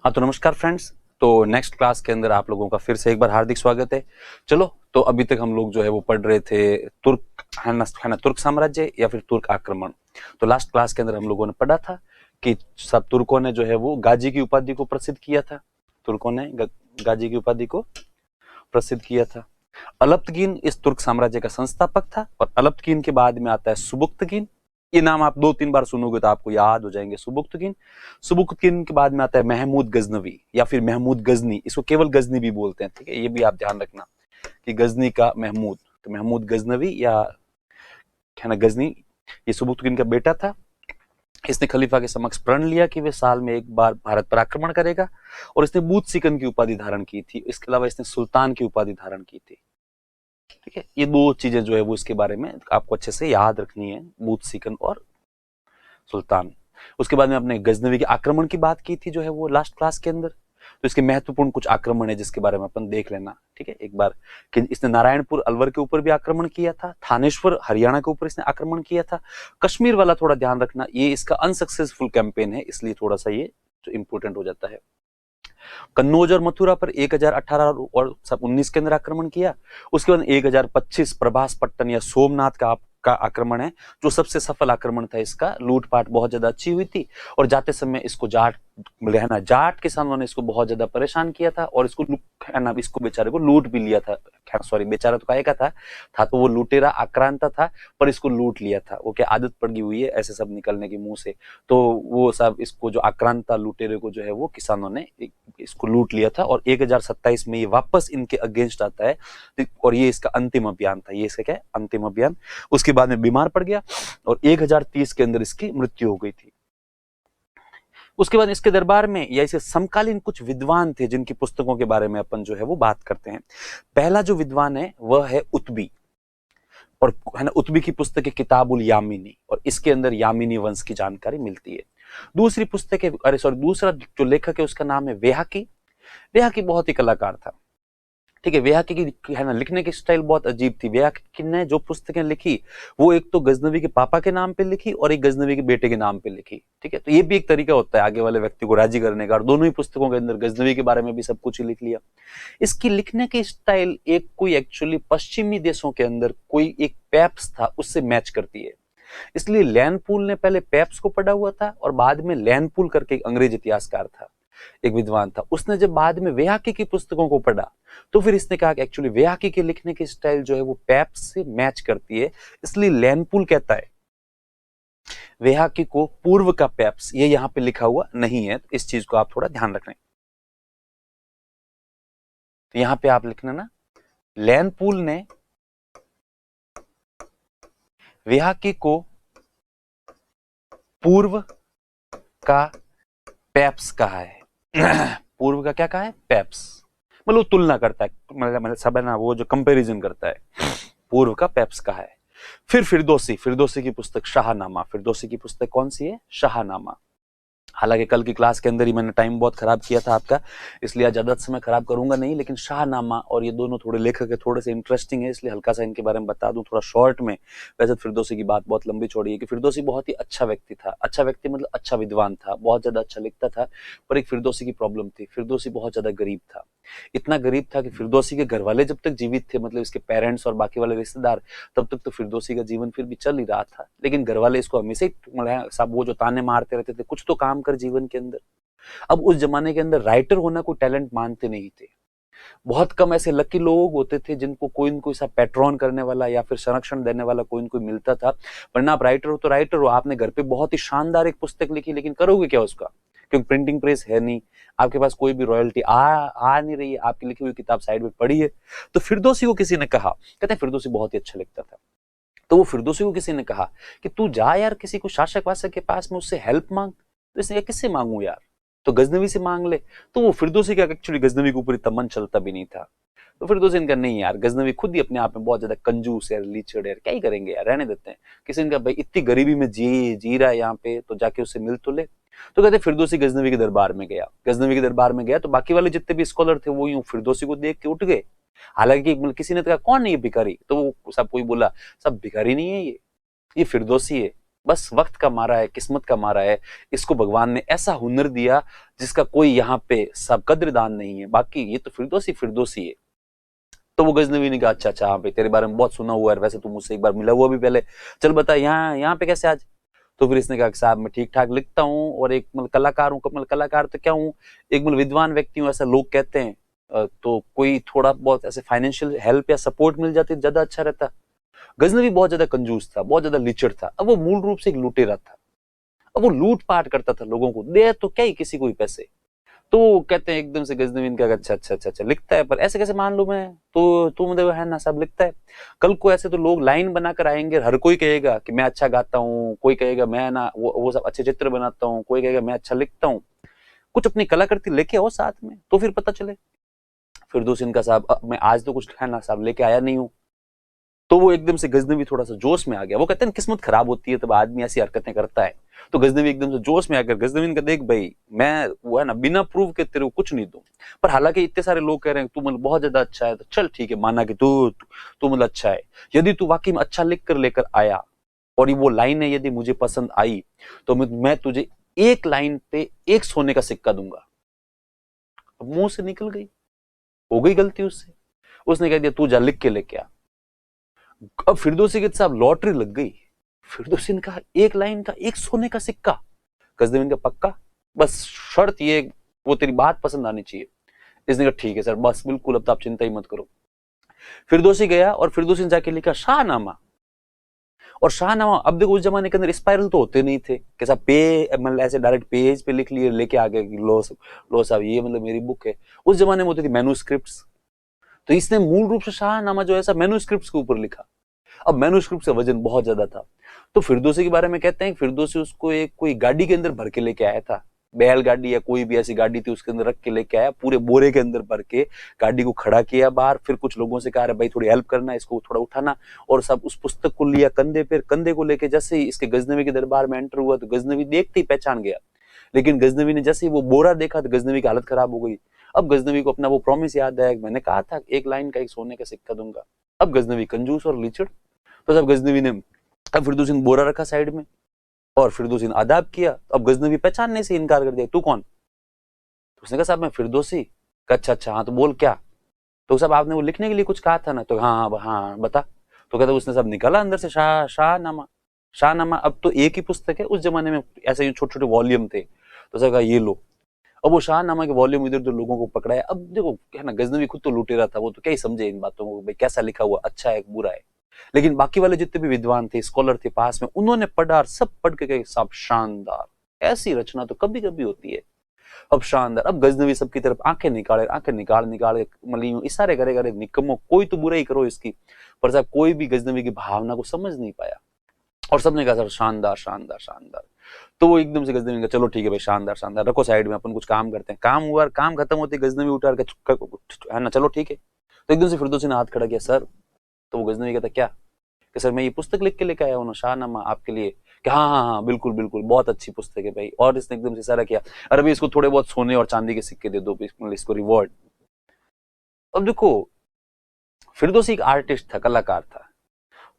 हाँ तो नमस्कार फ्रेंड्स। तो नेक्स्ट क्लास के अंदर आप लोगों का फिर से एक बार हार्दिक स्वागत है। चलो, तो अभी तक हम लोग जो है वो पढ़ रहे थे तुर्क है ना तुर्क साम्राज्य या फिर तुर्क आक्रमण। तो लास्ट क्लास के अंदर हम लोगों ने पढ़ा था कि सब तुर्कों ने जो है वो गाजी की उपाधि को प्रसिद्ध किया था। तुर्कों ने गाजी की उपाधि को प्रसिद्ध किया था। अलप्तकीन इस तुर्क साम्राज्य का संस्थापक था और अलप्तकीन के बाद में आता है सुबुक्तकीन। ये नाम आप 2-3 बार सुनोगे तो आपको याद हो जाएंगे। सुबुक्तकीन, सुबुक्तकीन के बाद में आता है महमूद गजनवी या फिर महमूद गजनी। इसको केवल गजनी भी बोलते हैं, ठीक है, ये भी आप ध्यान रखना कि गजनी का महमूद, तो महमूद गजनवी या है ना गजनी, ये सुबुक्तकीन का बेटा था। इसने खलीफा के समक्ष प्रण लिया कि वे साल में एक बार भारत पर आक्रमण करेगा और इसने बूत सिकन की उपाधि धारण की थी। इसके अलावा इसने सुल्तान की उपाधि धारण की थी। ठीक है, ये दो चीजें जो है वो इसके बारे में आपको अच्छे से याद रखनी है, बूत सिकन और सुल्तान। उसके बाद में अपने गजनवी के आक्रमण की बात की थी जो है वो लास्ट क्लास के अंदर। तो इसके महत्वपूर्ण कुछ आक्रमण है जिसके बारे में अपन देख लेना, ठीक है, एक बार कि इसने नारायणपुर अलवर के ऊपर भी आक्रमण किया था, थानेश्वर हरियाणा के ऊपर इसने आक्रमण किया था। कश्मीर वाला थोड़ा ध्यान रखना, ये इसका अनसक्सेसफुल कैंपेन है, इसलिए थोड़ा सा ये जो इंपोर्टेंट हो जाता है। कन्नौज और मथुरा पर 1018 और 19 के अंदर आक्रमण किया। उसके बाद 1025 प्रभास पट्टन या सोमनाथ का आक्रमण है, जो सबसे सफल आक्रमण था। इसका लूटपाट बहुत ज्यादा अच्छी हुई थी और जाते समय इसको जाट किसानों ने इसको बहुत ज्यादा परेशान किया था और इसको बेचारे को लूट भी लिया था। सॉरी, बेचारा तो काहे का था तो वो लुटेरा आक्रांता था, पर इसको लूट लिया था। वो क्या आदत पड़ गई हुई है ऐसे सब निकलने की मुंह से, तो वो सब इसको जो आक्रांता लुटेरे को जो है वो किसानों ने इसको लूट लिया था और 1027 में ये वापस इनके अगेंस्ट आता है और ये इसका अंतिम अभियान था। ये इसका क्या है, अंतिम अभियान। उसके बाद में बीमार पड़ गया और 1030 के अंदर इसकी मृत्यु हो गई थी। उसके बाद इसके दरबार में या इसे समकालीन कुछ विद्वान थे जिनकी पुस्तकों के बारे में अपन जो है वो बात करते हैं। पहला जो विद्वान है वह है उत्बी, और है ना उत्बी की पुस्तक है किताबुल यामिनी और इसके अंदर यामिनी वंश की जानकारी मिलती है। दूसरी पुस्तक है, दूसरा जो लेखक है उसका नाम है वेहाकी। वेहाकी बहुत ही कलाकार था, ठीक है। वेहाकी की है ना लिखने की स्टाइल बहुत अजीब थी। वेहाकी ने जो पुस्तकें लिखी वो एक तो गजनवी के पापा के नाम पे लिखी और एक गजनवी के बेटे के नाम पे लिखी, ठीक है। तो ये भी एक तरीका होता है आगे वाले व्यक्ति को राजी करने का, और दोनों ही पुस्तकों के अंदर गजनवी के बारे में भी सब कुछ ही लिख लिया। इसकी लिखने की स्टाइल एक कोई एक्चुअली पश्चिमी देशों के अंदर कोई एक पेप्स था उससे मैच करती है। इसलिए लैनपूल ने पहले पेप्स को पढ़ा हुआ था और बाद में लैनपूल करके एक अंग्रेज इतिहासकार था, एक विद्वान था, उसने जब बाद में वेहाकी की पुस्तकों को पढ़ा तो फिर इसने कहा कि एक्चुअली वेहाकी के लिखने की स्टाइल जो है वो पेप्स से मैच करती है। इसलिए लैनपूल कहता है वेहाकी को पूर्व का पेप्स, ये यहां पे लिखा हुआ नहीं है, तो इस चीज को आप थोड़ा ध्यान रखना। तो यहां पे आप लिखना ना, लैनपूल ने वेहाकी को पूर्व का पेप्स कहा है। पूर्व का क्या कहा है, पेप्स, मतलब तुलना करता है, मतलब सब है ना वो जो कंपैरिजन करता है, पूर्व का पेप्स कहा है। फिर फिरदौसी की पुस्तक शाहनामा। फिरदौसी की पुस्तक कौन सी है, शाहनामा। हालांकि कल की क्लास के अंदर ही मैंने टाइम बहुत खराब किया था आपका, इसलिए आज ज्यादा समय खराब करूंगा नहीं, लेकिन शाहनामा और ये दोनों थोड़े लेखक है, थोड़े से इंटरेस्टिंग है, इसलिए हल्का सा इनके बारे में बता दूं थोड़ा शॉर्ट में। वैसे फिरदौसी की बात बहुत लंबी चौड़ी है कि फिरदौसी बहुत ही अच्छा व्यक्ति था। अच्छा व्यक्ति मतलब अच्छा विद्वान था, बहुत ज्यादा अच्छा लिखता था, पर एक फिरदौसी की प्रॉब्लम थी, फिरदौसी बहुत ज्यादा गरीब था। इतना गरीब था कि फिरदौसी के घर वाले जब तक जीवित थे, मतलब इसके पेरेंट्स और बाकी वाले रिश्तेदार, तब तक तो फिरदौसी का जीवन फिर भी चल ही रहा था, लेकिन घर वाले इसको हमेशा ही सब वो जो ताने मारते रहते थे, कुछ तो काम कर जीवन के अंदर। अब उस जमाने के अंदर राइटर होना कोई टैलेंट मानते नहीं थे। बहुत कम ऐसे लकी लोग होते थे जिनको कोई न कोई सा पैट्रॉन करने वाला या फिर संरक्षण देने वाला कोई न कोई मिलता था। वरना आप राइटर हो तो राइटर हो, आपने घर पे बहुत ही शानदार एक पुस्तक लिखी, लेकिन करोगे क्या उसका, क्योंकि प्रिंटिंग प्रेस है नहीं, आपके पास कोई भी रॉयल्टी आ नहीं रही है, आपकी लिखी हुई किताब साइड में पड़ी है। तो फिरदौसी को किसी ने कहा, कहते हैं फिरदौसी बहुत ही अच्छा लिखता था, तो वो फिरदौसी को किसी ने कहा कि तू जा यार किसी को शासक वासक के पास में, उससे हेल्प मांग। तो इसने किससे मांगू यार, तो गजनवी से मांग ले। तो वो फिरदौसी का एक्चुअली गजनवी के ऊपर इतना मन चलता भी नहीं था। तो फिरदौसी इनका नहीं यार, गजनवी खुद ही अपने आप में बहुत ज्यादा कंजूस है, लीचड़ है, क्या ही करेंगे यार, रहने देते हैं। किसी ने कहा भाई इतनी गरीबी में जी रहा है यहाँ पे, तो जाके उससे मिल तो ले। तो कहते फिरदौसी गजनवी के दरबार में गया। गजनवी के दरबार में गया तो बाकी वाले जितने भी स्कॉलर थे वो यूं फिरदौसी को देख के उठ गए। हालांकि किसी ने कहा कौन है ये भिखारी, तो वो सब कोई बोला सब भिखारी नहीं है, ये फिरदौसी है। बस वक्त का मारा है, किस्मत का मारा है, इसको भगवान ने ऐसा हुनर दिया जिसका कोई यहाँ पे सब कद्रदान नहीं है, बाकी ये तो फिरदौसी फिरदौसी है। तो वो गजनवी ने कहा अच्छा अच्छा, हाँ भाई तेरे बारे में बहुत सुना हुआ है, वैसे तू मुझसे एक बार मिला हुआ भी पहले, चल बता यहाँ यहाँ पे कैसे आज। तो फिर इसने कहा कि साहब मैं ठीक ठाक लिखता हूँ और एक मतलब कलाकार हूँ, मतलब कलाकार तो क्या हूँ, एक मतलब विद्वान व्यक्ति हूँ ऐसा लोग कहते हैं। तो कोई थोड़ा बहुत ऐसे फाइनेंशियल हेल्प या सपोर्ट मिल जाती ज्यादा अच्छा रहता। गजनवी बहुत ज्यादा कंजूस था, बहुत ज्यादा लिचड़ था। अब वो मूल रूप से एक लुटेरा था, अब वो लूट पाट करता था लोगों को, दे तो क्या ही किसी को ही पैसे। तो कहते हैं एकदम से गजनवीन का अच्छा अच्छा अच्छा अच्छा लिखता है, पर ऐसे कैसे मान लूं मैं, तो तू मतलब है ना सब लिखता है। कल को ऐसे तो लोग लाइन बनाकर आएंगे, हर कोई कहेगा कि मैं अच्छा गाता हूँ, कोई कहेगा मैं ना वो सब अच्छे चित्र बनाता हूँ, कोई कहेगा मैं अच्छा लिखता हूँ। कुछ अपनी कलाकृति लेके आओ साथ में तो फिर पता चले। फिरदौस इनका साहब मैं आज तो कुछ है ना साहब लेके आया नहीं हूँ। तो वो एकदम से गजनवी थोड़ा सा जोश में आ गया। वो कहते हैं किस्मत खराब होती है तब आदमी ऐसी हरकतें करता है। तो गजनवी एकदम से जोश में आकर गजनवी का देख भाई मैं वो है ना बिना प्रूव के तेरे को कुछ नहीं दूं, पर हालांकि इतने सारे लोग कह रहे हैं तू मतलब बहुत ज्यादा अच्छा है, तो चल ठीक है माना कि तू मतलब अच्छा है। यदि तू वाकई में अच्छा लिख कर लेकर आया और वो लाइन है यदि मुझे पसंद आई तो मैं तुझे एक लाइन पे एक सोने का सिक्का दूंगा। अब मुंह से निकल गई, हो गई गलती उससे, उसने कह दिया तू जा लिख के लेके आ। अब फिरदौसी के साहब लॉटरी लग गई। फिरदौसी ने कहा एक लाइन का एक सोने का सिक्का। गजनवी का पक्का, बस शर्त ये वो तेरी बात पसंद आनी चाहिए। इसने कहा ठीक है सर, बस बिल्कुल अब तो आप चिंता ही मत करो। फिरदौसी गया और फिरदौसी ने जाके लिखा शाहनामा। और शाहनामा अब देखो उस जमाने के अंदर स्पाइरल तो होते नहीं थे, कैसा पे मतलब ऐसे डायरेक्ट पेज पे लिख लिए लेके आ गए लो साहब ये मतलब मेरी बुक है। उस जमाने में होती थी मैन्युस्क्रिप्ट्स। तो इसने मूल रूप से शाहनामा जो ऐसा मैन्युस्क्रिप्ट्स के ऊपर लिखा। अब मैन्युस्क्रिप्ट का वजन बहुत ज्यादा था। तो फिरदौसी के बारे में कहते हैं कि फिरदौसी उसको एक कोई गाड़ी के अंदर भर के लेके आया था, बैल गाड़ी या कोई भी ऐसी गाड़ी थी उसके अंदर रख के लेके आया, पूरे बोरे के अंदर भर के गाड़ी को खड़ा किया बाहर। फिर कुछ लोगों से कहा भाई थोड़ी हेल्प करना, इसको थोड़ा उठाना, और सब उस पुस्तक को लिया कंधे पे। कंधे को लेके जैसे ही इसके गजनवी के दरबार में एंटर हुआ तो गजनवी देखते ही पहचान गया। लेकिन गजनवी ने जैसे ही वो बोरा देखा तो गजनवी की हालत खराब हो गई। अब गजनवी को अपना वो प्रॉमिस याद आया, मैंने कहा था एक लाइन का एक सोने का सिक्का दूंगा। अब गजनवी कंजूस और लीचड़, तो सब गजनवी ने अब फिरदौसी ने बोरा रखा साइड में और फिरदौसी ने आदाब किया। अब गजनवी पहचानने से इनकार कर दिया, तू कौन। तो उसने कहा साहब मैं फिरदौसी। अच्छा अच्छा हाँ तो बोल क्या। तो साहब आपने वो लिखने के लिए कुछ कहा था ना, तो हाँ हाँ हाँ बता। तो कहता उसने सब निकाला अंदर से शाहनामा। शाहनामा अब तो एक ही पुस्तक है, उस जमाने में ऐसे छोटे छोटे वॉल्यूम थे। तो सर कहा ये लो। अब वो शाहनामा के वॉल्यूम इधर उधर लोगों को पकड़ाया। अब देखो क्या ना गजनवी खुद तो लुटेरा था, वो तो क्या ही समझे इन बातों को, भाई कैसा लिखा हुआ अच्छा है बुरा है। लेकिन बाकी वाले जितने भी विद्वान थे स्कॉलर थे पास में, उन्होंने पढ़ा और सब पढ़ के कहे साहब शानदार, ऐसी रचना तो कभी कभी होती है। अब शानदार। अब गजनवी सबकी तरफ आंखें निकाले, आंखें निकाल निकाल मतलब इशारे करे करे निकम्मो कोई तो बुराई करो इसकी, पर साहब कोई भी गजनवी की भावना को समझ नहीं पाया। और सबने कहा सर शानदार शानदार शानदार। तो वो एकदम से गजनवी ने कहा चलो ठीक है भाई शानदार शानदार रखो साइड में, अपन कुछ काम करते हैं। काम हुआ, काम खत्म होते गजनवी उठा है ना चलो ठीक है। तो एकदम से फिरदौसी ने हाथ खड़ा किया सर। तो वो गजनवी कहता क्या कि सर मैं ये पुस्तक लिख के लेके आया हूँ ना शाहनामा आपके लिए। कि हाँ हाँ हाँ बिल्कुल बिल्कुल बहुत अच्छी पुस्तक है भाई। और इसने एकदम से इशारा किया, अरे भाई इसको थोड़े बहुत सोने और चांदी के सिक्के दे दो इसको रिवॉर्ड। अब देखो फिरदौसी एक आर्टिस्ट था, कलाकार था।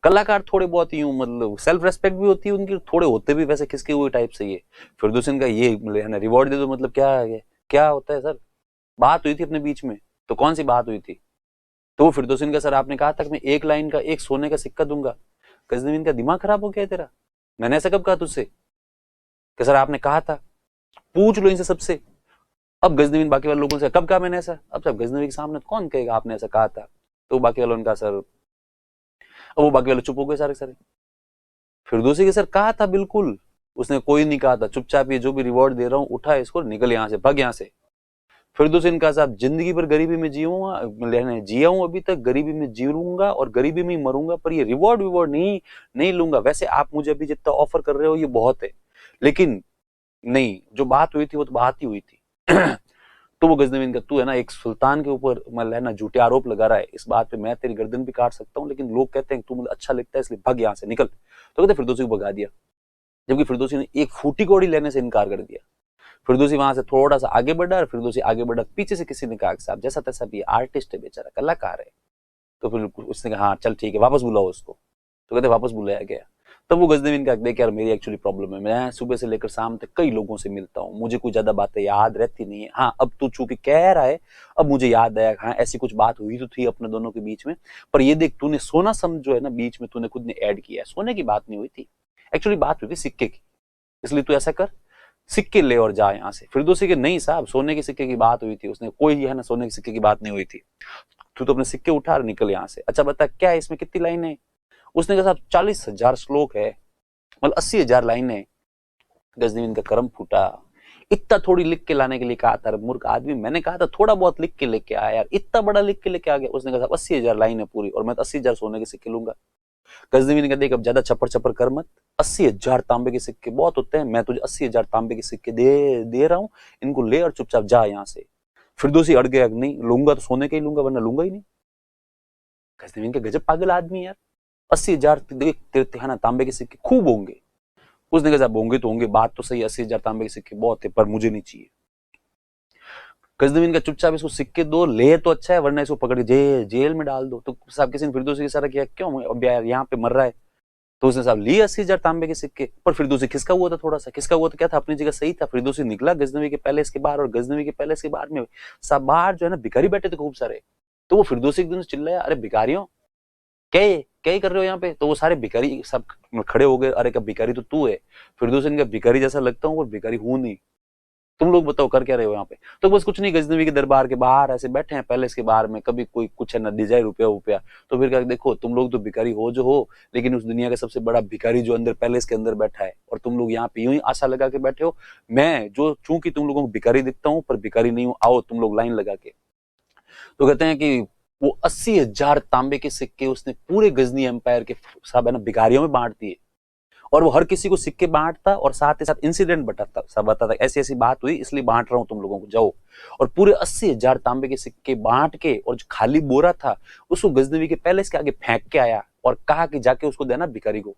कलाकार थोड़े बहुत यूं मतलब सेल्फ रेस्पेक्ट भी होती है उनकी, थोड़े होते भी वैसे खिसके हुए टाइप से। ये फिरदौसी का ये है ना रिवॉर्ड दे दो मतलब क्या है, क्या होता है सर। बात हुई थी अपने बीच में, तो कौन सी बात हुई थी। तो फिरदौसी का सर आपने कहा था कि मैं एक लाइन का एक सोने का सिक्का दूंगा। गजनवी का दिमाग खराब हो गया तेरा, मैंने ऐसा कब कहा तुझसे कि सर आपने कहा था, पूछ लो इनसे सबसे। अब गजनवी बाकी वाले लोगों से कब कहा मैंने ऐसा, अब सब गजनवी के सामने तो कौन कहेगा आपने ऐसा कहा था। तो बाकी वालों ने कहा सर, अब वो बाकी वाले चुप हो गए सारे सारे। फिरदौसी के सर कहा था बिल्कुल, उसने कोई नहीं कहा था, चुपचाप ये जो भी रिवॉर्ड दे रहा हूं उठा इसको, निकल यहां से, भग यहां से। फिरदौसी ने कहा साहब जिंदगी भर गरीबी में जिया हूं अभी तक, गरीबी में जी लूंगा और गरीबी में ही मरूंगा, पर ये रिवॉर्ड विवॉर्ड नहीं लूंगा। वैसे आप मुझे अभी जितना ऑफर कर रहे हो ये बहुत है, लेकिन नहीं, जो बात हुई थी वो तो बात ही हुई थी। तो वो गजनवी का तू है ना एक सुल्तान के ऊपर मतलब है ना झूठे आरोप लगा रहा है, इस बात पे मैं तेरी गर्दन भी काट सकता हूँ, लेकिन लोग कहते हैं तू मतलब अच्छा लिखता है इसलिए भग यहाँ से निकल। तो कहते फिरदौसी को भगा दिया, जबकि फिरदौसी ने एक फूटी कौड़ी लेने से इनकार कर दिया। फिरदौसी वहां से थोड़ा सा आगे बढ़ा और फिरदौसी आगे बढ़ा, पीछे से किसी ने कहा साहब जैसा तैसा भी आर्टिस्ट है बेचारा, कलाकार है। तो फिर उसने कहा हाँ चल ठीक है वापस बुलाओ उसको। तो कहते वापस बुलाया गया। तब वो गजनवीन का देख यार मेरी एक्चुअली प्रॉब्लम है, मैं सुबह से लेकर शाम तक कई लोगों से मिलता हूँ, मुझे कोई ज्यादा बातें याद रहती नहीं है। हाँ अब तू चूंकि कह रहा है अब मुझे याद आया, हाँ ऐसी कुछ बात हुई तो थी अपने दोनों के बीच में, पर ये देख तूने सोना सम जो है ना बीच में तूने खुद ने ऐड किया है, सोने की बात नहीं हुई थी, एक्चुअली बात हुई थी सिक्के की। इसलिए तू ऐसा कर, सिक्के ले और जा यहाँ से। फिरदौसी के नहीं साहब सोने के सिक्के की बात हुई थी, उसने कोई है ना सोने के सिक्के की बात नहीं हुई थी, तू तो अपने सिक्के उठा और निकल यहाँ से। अच्छा बता क्या है इसमें, कितनी लाइन है? उसने कहा साहब 40,000 श्लोक है, मतलब 80,000 लाइनें। गजनवीन का कर्म फूटा, इतना थोड़ी लिख के लाने के लिए कहा था मूर्ख आदमी, मैंने कहा था थोड़ा बहुत लिख के लेके आया यार, इतना बड़ा लिख के लेके आ गया। उसने कहा साहब 80,000 लाइन है पूरी और मैं तो 80,000 सोने के सिक्के लूंगा। गजनवीन ने कहा देख अब ज्यादा छप्पर छप्पर कर मत, 80,000 तांबे के सिक्के बहुत होते हैं, मैं तुझे 80,000 तांबे के सिक्के दे रहा हूँ, इनको ले और चुपचाप जा यहाँ से। फिरदौसी अड़ गया, नहीं लूंगा तो सोने के ही लूंगा वरना लूंगा ही नहीं। गजनवीन के गजब पागल आदमी यार, 80,000 है ना तांबे के सिक्के खूब होंगे। उसने कहा साहब होंगे तो होंगे, बात तो सही, 80,000 तांबे के सिक्के बहुत है पर मुझे नहीं चाहिए। गजनवीन का चुपचाप इसको सिक्के दो, ले तो अच्छा है वरना इसको पकड़ के जेल में डाल दो। तो साहब किसी ने फिरदौसी इशारा किया क्यों अब यार यहाँ पे मर रहा है, तो उसने साहब लिए 80,000 तांबे के सिक्के। पर फिरदौसी खिसका हुआ था, थोड़ा सा खिसका हुआ तो क्या था, अपनी जगह सही था। फिरदौसी निकला गजनवी के पैलेस के बाहर और गजनवी के पैलेस के बाहर में साहब बाहर जो है ना भिखारी बैठे थे खूब सारे। तो वो फिरदौसी एक दिन चिल्लाया अरे भिखारियों क्या क्या ही कर रहे हो यहाँ पे? तो वो सारे भिखारी सब खड़े हो गए, अरे क्या भिखारी तो तू है? फिरदौसी ने कहा भिखारी जैसा लगता हूँ पर भिखारी हूं नहीं, तुम लोग बताओ कर क्या रहे हो यहाँ पे? तो बस कुछ नहीं, गजनवी के दरबार के बाहर ऐसे बैठे हैं पैलेस के बाहर में, कभी कोई कुछ है ना डिजाइन रुपया रुपया। तो फिर क्या देखो तुम लोग तो भिखारी हो जो हो, लेकिन उस दुनिया का सबसे बड़ा भिखारी जो अंदर पैलेस के अंदर बैठा है और तुम लोग यहाँ पे यूं ही आशा लगा के बैठे हो। मैं जो चूंकि तुम लोगों को भिखारी दिखता हूँ पर भिखारी नहीं हूँ, आओ तुम लोग लाइन लगा के। तो कहते हैं कि वो 80,000 तांबे के सिक्के उसने पूरे गजनी एम्पायर के सब है ना भिखारियों में बांट दिए और वो हर किसी को सिक्के बांटता और साथ ही साथ इंसिडेंट बताता, सब बताता ऐसी ऐसी बात हुई इसलिए बांट रहा हूं तुम लोगों को, जाओ। और पूरे 80,000 तांबे के सिक्के बांट के और जो खाली बोरा था उसको गजनवी के पैलेस के आगे फेंक के आया और कहा कि जाके उसको देना भिखारी को।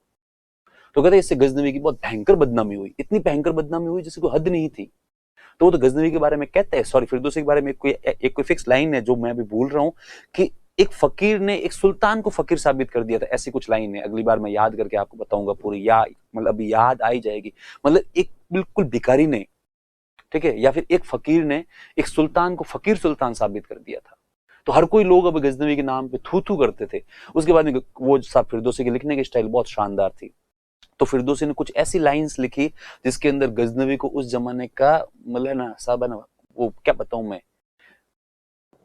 तो कहते इससे गजनवी की बहुत भयंकर बदनामी हुई, इतनी भयंकर बदनामी हुई जिसकी कोई हद नहीं थी। तो वो तो गजनवी के बारे में कहते हैं, सॉरी फिरदौसी के बारे में कोई फिक्स लाइन है जो मैं अभी भूल रहा हूँ कि एक फकीर ने एक सुल्तान को फकीर साबित कर दिया था, ऐसी कुछ लाइन है, अगली बार मैं याद करके आपको बताऊंगा पूरी, या मतलब अभी याद आई जाएगी। मतलब एक बिल्कुल भिखारी ने, ठीक है, या फिर एक फकीर ने एक सुल्तान को फकीर सुल्तान साबित कर दिया था। तो हर कोई लोग अब गजनवी के नाम पे थू थू करते थे। उसके बाद में वो साहब फिरदौसी के लिखने की स्टाइल बहुत शानदार थी। तो फिरदौसी ने कुछ ऐसी लाइंस लिखी जिसके अंदर गजनवी को उस जमाने का मतलब ना साहब है ना, वो क्या बताऊं मैं,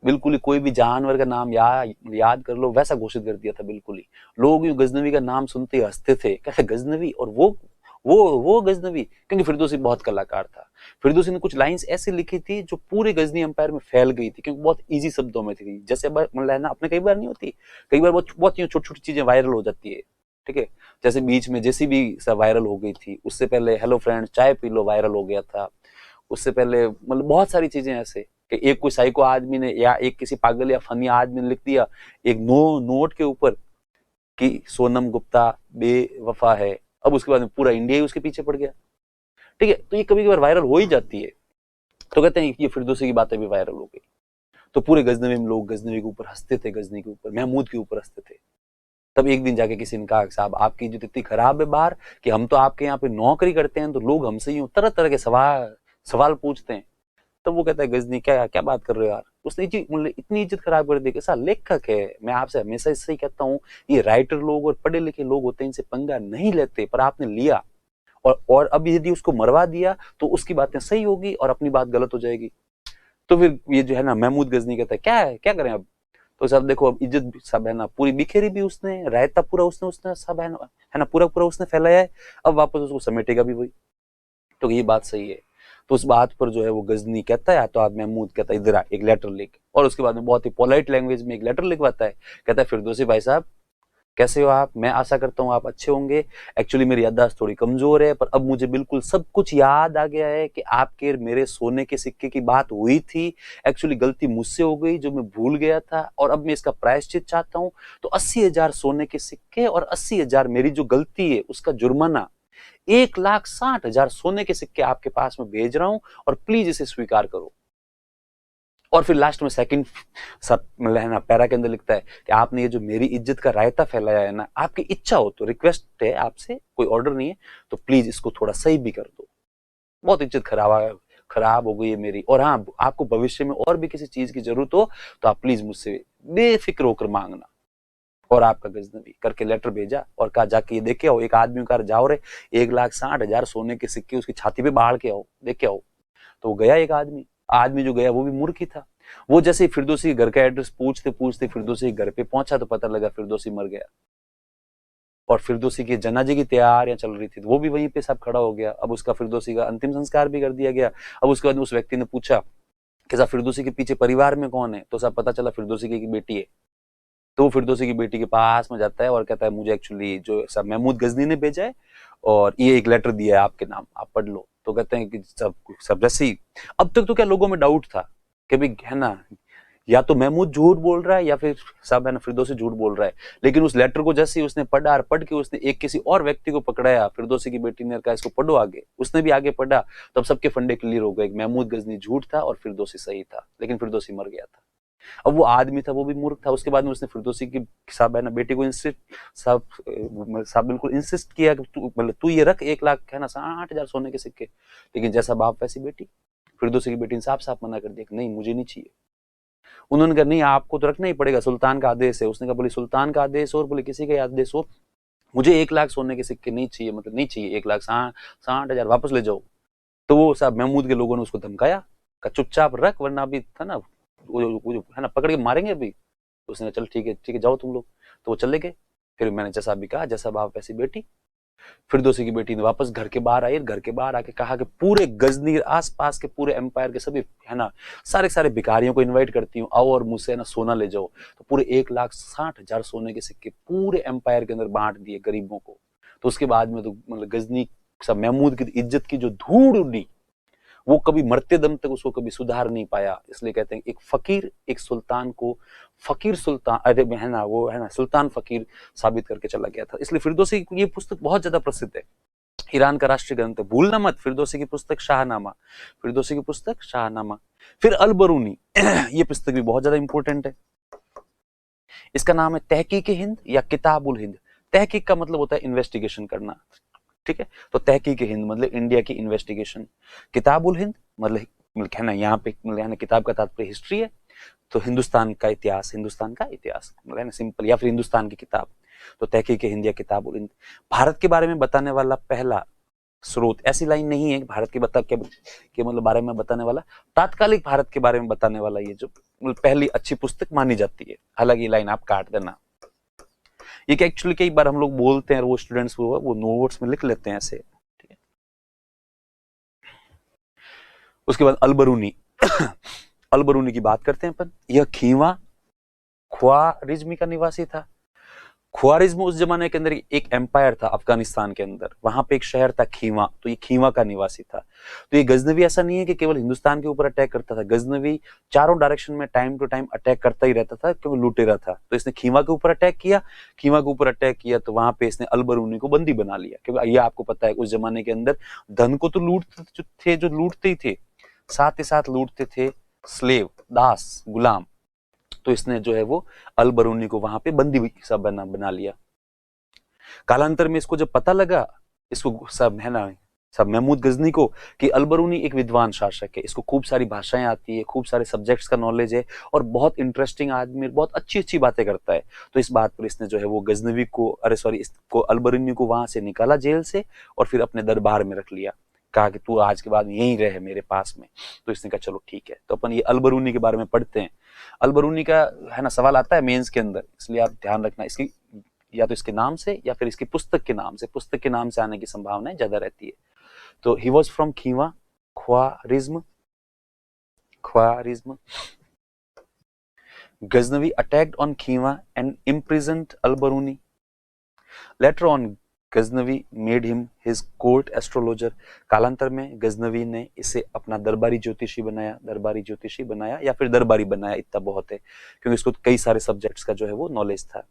बिल्कुल ही कोई भी जानवर का नाम याद कर लो वैसा घोषित कर दिया था बिल्कुल ही। लोग यूं गजनवी का नाम सुनते ही हंसते थे, कहते गजनवी और वो गजनवी, क्योंकि फिरदौसी बहुत कलाकार था। फिरदौसी ने कुछ लाइंस ऐसी लिखी थी जो पूरे गजनी एम्पायर में फैल गई थी क्योंकि बहुत इजी शब्दों में थी। जैसे मतलब ना अपने कई बार नहीं होती, कई बार बहुत छोटी छोटी चीजें वायरल हो जाती है, ठीक है। जैसे बीच में जैसी भी सब वायरल हो गई थी, उससे पहले हेलो फ्रेंड्स चाय पी लो वायरल हो गया था, उससे पहले मतलब बहुत सारी चीजें ऐसे कि एक कोई साइको आदमी ने या एक किसी पागल या फनी आदमी ने लिख दिया एक नोट के ऊपर कि सोनम गुप्ता बेवफा है, अब उसके बाद में पूरा इंडिया ही उसके पीछे पड़ गया, ठीक है। तो ये कभी कभार वायरल हो ही जाती है। तो कहते हैं ये फिरदौसी की बातें भी वायरल हो गई, तो पूरे गजनवी में लोग गजनवी के ऊपर हंसते थे, गजनी के ऊपर, महमूद के ऊपर हंसते थे। तब एक दिन जाके किसी ने कहा साहब आपकी इज्जत इतनी खराब है बाहर कि हम तो आपके यहाँ पे नौकरी करते हैं तो लोग हमसे यूं तरह तरह के सवाल पूछते हैं। तो वो कहता है गजनी क्या क्या बात कर रहे हो यार, उसने इतनी इज्जत खराब कर दी। कैसा लेखक है, मैं आपसे हमेशा इससे ही कहता हूँ ये राइटर लोग और पढ़े लिखे लोग होते हैं इनसे पंगा नहीं लेते, पर आपने लिया और अब यदि उसको मरवा दिया तो उसकी बातें सही होगी और अपनी बात गलत हो जाएगी। तो फिर ये जो है ना महमूद गजनी कहता है क्या करें अब। तो सब देखो अब इज्जत सब है ना पूरी बिखेरी भी उसने, रायता पूरा उसने सब है ना पूरा उसने फैलाया है, अब वापस उसको समेटेगा भी वही। तो ये बात सही है। तो उस बात पर जो है वो गजनी कहता है तो आज महमूद कहता है इधर आ एक लेटर लिख, और उसके बाद में बहुत ही पोलाइट लैंग्वेज में एक लेटर लिखवाता है। कहता है फिरदौसी भाई साहब कैसे हो आप, मैं आशा करता हूँ आप अच्छे होंगे। एक्चुअली मेरी याददाश्त थोड़ी कमजोर है पर अब मुझे बिल्कुल सब कुछ याद आ गया है कि आपके मेरे सोने के सिक्के की बात हुई थी, एक्चुअली गलती मुझसे हो गई जो मैं भूल गया था और अब मैं इसका प्रायश्चित चाहता हूँ। तो 80,000 सोने के सिक्के और 80,000 मेरी जो गलती है उसका जुर्माना 1,60,000 सोने के सिक्के आपके पास में भेज रहा हूं और प्लीज इसे स्वीकार करो। और फिर लास्ट में सेकंड सब मतलब है ना पैरा के अंदर लिखता है कि आपने ये जो मेरी इज्जत का रायता फैलाया है ना, आपकी इच्छा हो तो, रिक्वेस्ट है आपसे, कोई ऑर्डर नहीं है, तो प्लीज इसको थोड़ा सही भी कर दो, बहुत इज्जत खराब हो गई है मेरी, और हाँ आपको भविष्य में और भी किसी चीज की जरूरत हो तो आप प्लीज मुझसे बेफिक्र होकर मांगना। और आपका गजनबी करके लेटर भेजा और कहा जाके ये देखे आओ, एक आदमी का जाओ रे 1,60,000 सोने के सिक्के उसकी छाती पे बाढ़ के आओ, देख के आओ। तो वो गया एक आदमी, आदमी जो गया वो भी मूर्ख ही था। वो जैसे ही फिरदौसी के घर का एड्रेस पूछते पूछते फिरदौसी के घर पे पहुंचा तो पता लगा फिरदौसी मर गया, और फिरदौसी की जनाजे की तैयारियां चल रही थी, वो भी वहीं पे सब खड़ा हो गया। अब उसका फिरदौसी का अंतिम संस्कार भी कर दिया गया। अब उसके बाद उस व्यक्ति ने पूछा कि साहब फिरदौसी के पीछे परिवार में कौन है, तो सब पता चला फिरदौसी की बेटी है। तो वो फिरदौसी की बेटी के पास में जाता है और कहता है मुझे एक्चुअली जो सब महमूद गजनी ने भेजा है और ये एक लेटर दिया है आपके नाम, आप पढ़ लो। तो कहते हैं कि सब जैसे ही, अब तक तो क्या लोगों में डाउट था कि भाई है ना, या तो महमूद झूठ बोल रहा है या फिर सब है ना फिरदौसी झूठ बोल रहा है। लेकिन उस लेटर को जैसे ही उसने पढ़ा और पढ़ के उसने एक किसी और व्यक्ति को पकड़ाया, फिरदौसी की बेटी ने कहा इसको पढ़ो आगे, उसने भी आगे पढ़ा, तब सबके फंडे क्लियर हो गए। महमूद गजनी झूठ था और फिरदौसी सही था, लेकिन फिरदौसी मर गया था। अब वो आदमी था वो भी मूर्ख था। उसके बाद में उसने फिरदौसी की साहब है ना बेटी को साहब बिल्कुल इंसिस्ट किया कि तू मतलब तू ये रख 1,00,000 है ना 60,000 सोने के सिक्के। लेकिन जैसा बाप वैसी बेटी, फिरदौसी की बेटी ने साफ साफ मना कर दिया कि नहीं मुझे नहीं चाहिए। उन्होंने कहा नहीं आपको तो रखना ही पड़ेगा, सुल्तान का आदेश है। उसने कहा बोले सुल्तान का आदेश और बोले किसी का आदेश हो, मुझे 1,00,000 सोने के सिक्के नहीं चाहिए, मतलब नहीं चाहिए, 1,60,000 वापस ले जाओ। तो वो साहब महमूद के लोगों ने उसको धमकाया, का चुपचाप रख वरना अभी था ना वो है ना पकड़ के मारेंगे अभी। तो उसने चल ठीक है जाओ तुम लोग। तो वो चले गए। फिर मैंने जैसा भी कहा, जैसा बाप वैसी बेटी। फिरदौसी की बेटी ने वापस घर के बाहर आई, घर के बाहर आके कहा कि पूरे गजनी आसपास के पूरे एम्पायर के सभी है ना सारे भिखारियों को इनवाइट करती हूँ, आओ और मुझसे ना सोना ले जाओ। तो पूरे 1,60,000 सोने के सिक्के पूरे एम्पायर के अंदर बांट दिए गरीबों को। तो उसके बाद में तो मतलब गजनी सब महमूद की इज्जत की जो धूड़ उड़ी, वो कभी मरते दम तक उसको कभी सुधार नहीं पाया। इसलिए कहते हैं एक फकीर एक सुल्तान को फकीर सुल्तान अरे है ना वो है ना सुल्तान फकीर साबित करके चला गया था। इसलिए फिरदौसी की ये पुस्तक बहुत ज्यादा प्रसिद्ध है, ईरान का राष्ट्रीय ग्रंथ है। भूलना मत फिरदौसी की पुस्तक शाहनामा, फिरदौसी की पुस्तक शाहनामा। फिर अलबरूनी ये पुस्तक भी बहुत ज्यादा इंपॉर्टेंट है। इसका नाम है तहकीक हिंद या किताबुल हिंद। तहकीक का मतलब होता है इन्वेस्टिगेशन करना, ठीक है। तो तहकीक हिंद मतलब इंडिया की इन्वेस्टिगेशन। किताबुल हिंद मतलब है ना यहाँ पे मतलब किताब का तात्पर्य हिस्ट्री है, तो हिंदुस्तान का इतिहास मतलब ना सिंपल, या फिर हिंदुस्तान की किताब। तो तहकीक हिंद या किताबुल हिंद। भारत के बारे में बताने वाला पहला स्रोत, ऐसी लाइन नहीं है भारत के मतलब बारे में बताने वाला, तात्कालिक भारत के बारे में बताने वाला ये जो पहली अच्छी पुस्तक मानी जाती है। हालांकि ये लाइन आप काट देना, ये कि एक्चुअली कई बार हम लोग बोलते हैं और वो स्टूडेंट्स वो नोट्स में लिख लेते हैं ऐसे, ठीक है। उसके बाद अलबरूनी अलबरूनी की बात करते हैं अपन। यह खीवा ख्वारिज्मी का निवासी था। ख्वारिज्म उस जमाने के अंदर एक एम्पायर था अफगानिस्तान के अंदर, वहां पे एक शहर था खीवा, तो ये खीवा का निवासी था। तो ये गजनवी ऐसा नहीं है कि केवल हिंदुस्तान के ऊपर अटैक करता था, गजनवी चारों डायरेक्शन में टाइम टू टाइम अटैक करता ही रहता था क्योंकि लुटेरा था। तो इसने खीवा के ऊपर अटैक किया, खीवा के ऊपर अटैक किया तो वहां पे इसने अलबरूनी को बंदी बना लिया, क्योंकि ये आपको पता है उस जमाने के अंदर धन को तो लूटते ही थे, साथ ही साथ लूटते थे स्लेव, दास, गुलाम। तो इसने जो है वो अलबरूनी को वहां पे बंदी सब बना लिया। कालांतर में इसको जब पता लगा, इसको सब है ना सब महमूद गजनी को, कि अलबरूनी एक विद्वान शासक है, इसको खूब सारी भाषाएं आती है, खूब सारे सब्जेक्ट्स का नॉलेज है और बहुत इंटरेस्टिंग आदमी, बहुत अच्छी अच्छी बातें करता है। तो इस बात पर इसने जो है वो गजनवी को इसको अलबरूनी को वहां से निकाला जेल से और फिर अपने दरबार में रख लिया। कहा कि तू आज के बाद यहीं रहे मेरे पास में। तो इसने कहा चलो ठीक है। तो अपन ये अलबरूनी के बारे में पढ़ते हैं। अलबरूनी का है ना सवाल आता है मेंस के अंदर, इसलिए आप ध्यान रखना, इसकी या तो इसके नाम से या फिर इसकी पुस्तक के नाम से आने की संभावना ज्यादा रहती है। तो he was from Khiva Khwarezm. Ghaznavi attacked on Khiva and imprisoned Al-Baruni. Later on, Ghaznavi made him his court astrologer. कालांतर में गजनवी ने इसे अपना दरबारी ज्योतिषी बनाया या फिर दरबारी बनाया, इतना बहुत है क्योंकि इसको कई सारे सब्जेक्ट्स का जो है वो नॉलेज था।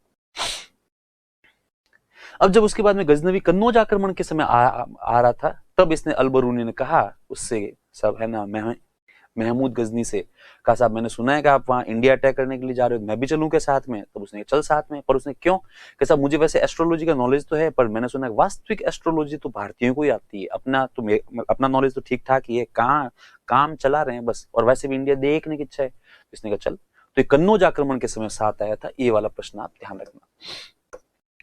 अब जब उसके बाद में गजनवी कन्नौज आक्रमण के समय आ रहा था, तब इसने अलबरूनी ने कहा उससे सब है ना महमूद गजनी से, कहा साहब मैंने सुना है कि आप वहां इंडिया अटैक करने के लिए जा रहे हो, मैं भी चलूं क्या साथ में? तब उसने चल साथ में। पर उसने क्यों? कि साहब मुझे वैसे एस्ट्रोलॉजी का नॉलेज तो है, पर मैंने सुना है वास्तविक एस्ट्रोलॉजी तो भारतीयों को ही आती है, अपना नॉलेज तो ठीक ठाक ही है, कहाँ काम चला रहे हैं बस, और वैसे भी इंडिया देखने की इच्छा है। इसने कहा चल। तो ये कन्नौज आक्रमण के समय साथ आया था, ये वाला प्रश्न आप ध्यान रखना।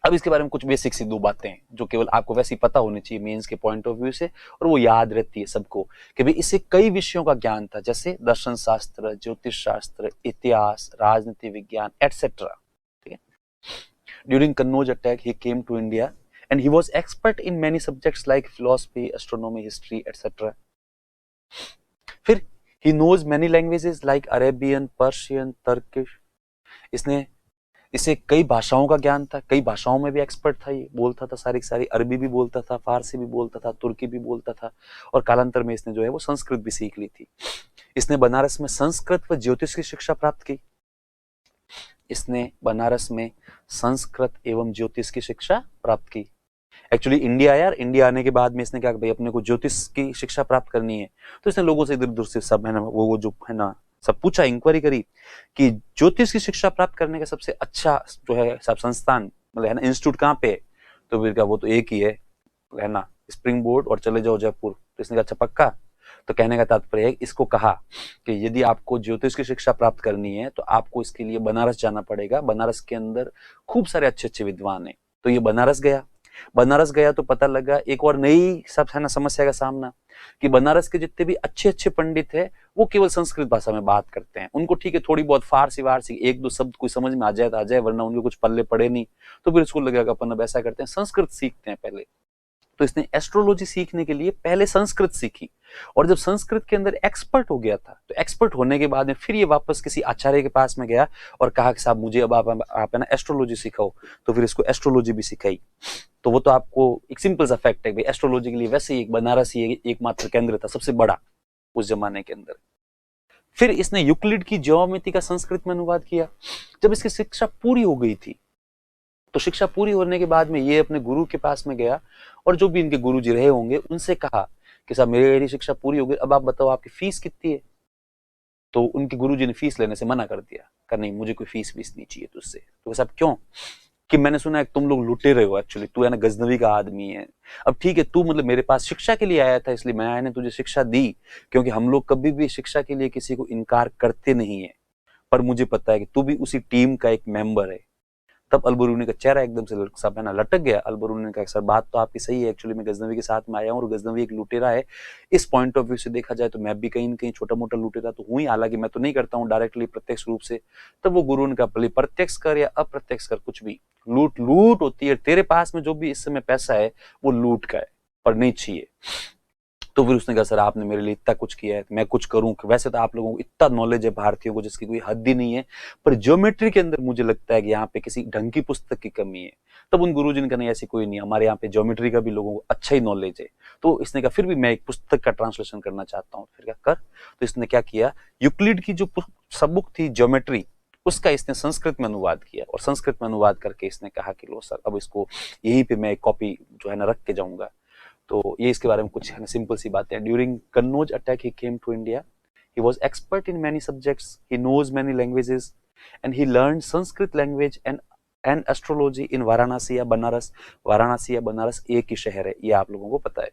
अब इसके बारे में कुछ बेसिक सी दो बातें हैं जो केवल आपको वैसे ही पता होनी चाहिए मेंस के पॉइंट ऑफ व्यू से, और वो याद रहती है सबको कि भाई इससे कई विषयों का ज्ञान था, जैसे दर्शन शास्त्र, ज्योतिष शास्त्र, इतिहास, राजनीति विज्ञान एटसेट्रा। ठीक है। During Kannauj attack he came to India and he was expert in many subjects like philosophy, astronomy, history etcetera. फिर he knows many languages like Arabian, Persian, Turkish. इसे कई भाषाओं का ज्ञान था, कई भाषाओं में भी एक्सपर्ट था, ये बोलता था सारी सारी, अरबी भी बोलता था, फारसी भी बोलता था, तुर्की भी बोलता था, और कालांतर में इसने जो है वो संस्कृत भी सीख ली थी। इसने बनारस में संस्कृत व ज्योतिष की शिक्षा प्राप्त की। इसने बनारस में संस्कृत एवं ज्योतिष की शिक्षा प्राप्त की। एक्चुअली इंडिया आया, इंडिया आने के बाद में इसने क्या, भाई अपने को ज्योतिष की शिक्षा प्राप्त करनी है, तो इसने लोगों से इधर उधर से सब है ना वो जो है ना सब पूछा, इंक्वायरी करी कि ज्योतिष की शिक्षा प्राप्त करने का सबसे अच्छा जो है सब संस्थान मतलब है ना इंस्टीट्यूट कहाँ पे है, तो फिर वो तो एक ही है ना स्प्रिंग बोर्ड, और चले जाओ जयपुर। तो इसने कहा अच्छा पक्का? तो कहने का तात्पर्य है, इसको कहा कि यदि आपको ज्योतिष की शिक्षा प्राप्त करनी है तो आपको इसके लिए बनारस जाना पड़ेगा, बनारस के अंदर खूब सारे अच्छे अच्छे विद्वान हैं। तो ये बनारस गया तो पता लगा एक और नई सब है ना समस्या का सामना, कि बनारस के जितने भी अच्छे अच्छे पंडित हैं वो केवल संस्कृत भाषा में बात करते हैं। उनको ठीक है थोड़ी बहुत फारसी वारसी एक दो शब्द कोई समझ में आ जाए तो आ जाए, वरना उनको कुछ पल्ले पड़े नहीं। तो फिर इसको लगेगा अपन अब ऐसा करते हैं संस्कृत सीखते हैं पहले। तो इसने एस्ट्रोलॉजी सीखने के लिए पहले संस्कृत सीखी, और जब संस्कृत के अंदर एक्सपर्ट हो गया था तो एक्सपर्ट होने के बाद में फिर ये वापस किसी आचार्य के पास में गया और कहा कि साहब मुझे अब आप है ना एस्ट्रोलॉजी सिखाओ। तो फिर इसको एस्ट्रोलॉजी भी सिखाई। तो वो तो आपको एक सिंपल सा फैक्ट है भाई, एस्ट्रोलॉजी के लिए वैसे ही एक बनारस ही एकमात्र केंद्र था सबसे बड़ा उस जमाने के अंदर। फिर इसने यूक्लिड की ज्योमेट्री का संस्कृत में अनुवाद किया। जब इसकी शिक्षा पूरी हो गई थी तो शिक्षा पूरी होने के बाद में ये अपने गुरु के पास में गया, और जो भी इनके गुरु जी रहे होंगे उनसे कहा कि साहब मेरी शिक्षा पूरी हो गई, अब आप बताओ आपकी फीस कितनी है? तो उनके गुरुजी ने फीस लेने से मना कर दिया, कहा नहीं मुझे कोई फीस वीस नहीं चाहिए तुझसे। तो साहब क्यों? कि मैंने सुना है तुम लोग लुटे रहे हो, एक्चुअली तू है ना गजनवी का आदमी है। अब ठीक है तू मतलब मेरे पास शिक्षा के लिए आया था इसलिए मैंने तुझे शिक्षा दी, क्योंकि हम लोग कभी भी शिक्षा के लिए किसी को इनकार करते नहीं है, पर मुझे पता है कि तू भी उसी टीम का एक मेंबर है। तब अलबरूनी का चेहरा एकदम से सब है ना लटक गया। अलबरूनी ने कहा सर बात तो आपकी सही है, एक्चुअली मैं गजनवी के साथ में आया हूँ और गजनवी एक लुटेरा है। इस पॉइंट ऑफ व्यू से देखा जाए तो मैं भी कहीं न कहीं छोटा मोटा लुटेरा तो हूँ ही, हालांकि मैं तो नहीं करता हूँ डायरेक्टली प्रत्यक्ष रूप से। तब वो गुरु ने कहा भले प्रत्यक्ष कर या अप्रत्यक्ष कर, कुछ भी लूट लूट होती है, तेरे पास में जो भी इस समय पैसा है वो लूट का है, पर नहीं चाहिए। तो फिर उसने कहा सर आपने मेरे लिए इतना कुछ किया है मैं कुछ करूं। वैसे तो आप लोगों को इतना नॉलेज है भारतीयों को जिसकी कोई हद ही नहीं है, पर ज्योमेट्री के अंदर मुझे लगता है कि यहाँ पे किसी ढंग की पुस्तक की कमी है। तब उन गुरुजी ने कहा नहीं ऐसी कोई नहीं, हमारे यहाँ पे ज्योमेट्री का भी लोगों को अच्छा ही नॉलेज है। तो इसने कहा फिर भी मैं एक पुस्तक का ट्रांसलेशन करना चाहता हूँ। फिर क्या कर, तो इसने क्या किया, यूक्लिड की जो सब बुक थी ज्योमेट्री उसका इसने संस्कृत में अनुवाद किया, और संस्कृत में अनुवाद करके इसने कहा कि लो सर अब इसको यहीं पे मैं एक कॉपी जो है ना रख के जाऊंगा। तो ये इसके बारे में कुछ सिंपल सी बातें। During Kannauj attack he came to India, he was expert in many subjects, he knows many languages and he learned Sanskrit language and astrology in Varanasi या बनारस। वाराणसी या बनारस एक ही शहर है, ये आप लोगों को पता है।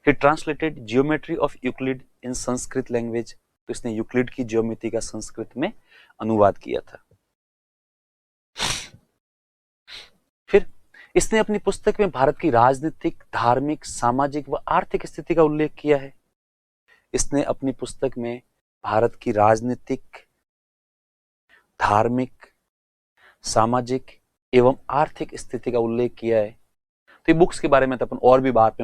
he translated geometry of Euclid in Sanskrit language, तो इसने यूक्लिड की ज्योमेट्री का संस्कृत में अनुवाद किया था। फिर इसने अपनी पुस्तक में भारत की राजनीतिक, धार्मिक, सामाजिक व आर्थिक स्थिति का उल्लेख किया है। इसने अपनी पुस्तक में भारत की राजनीतिक, धार्मिक, सामाजिक एवं आर्थिक स्थिति का उल्लेख किया है। तो ये बुक्स के बारे में तो अपन और भी बात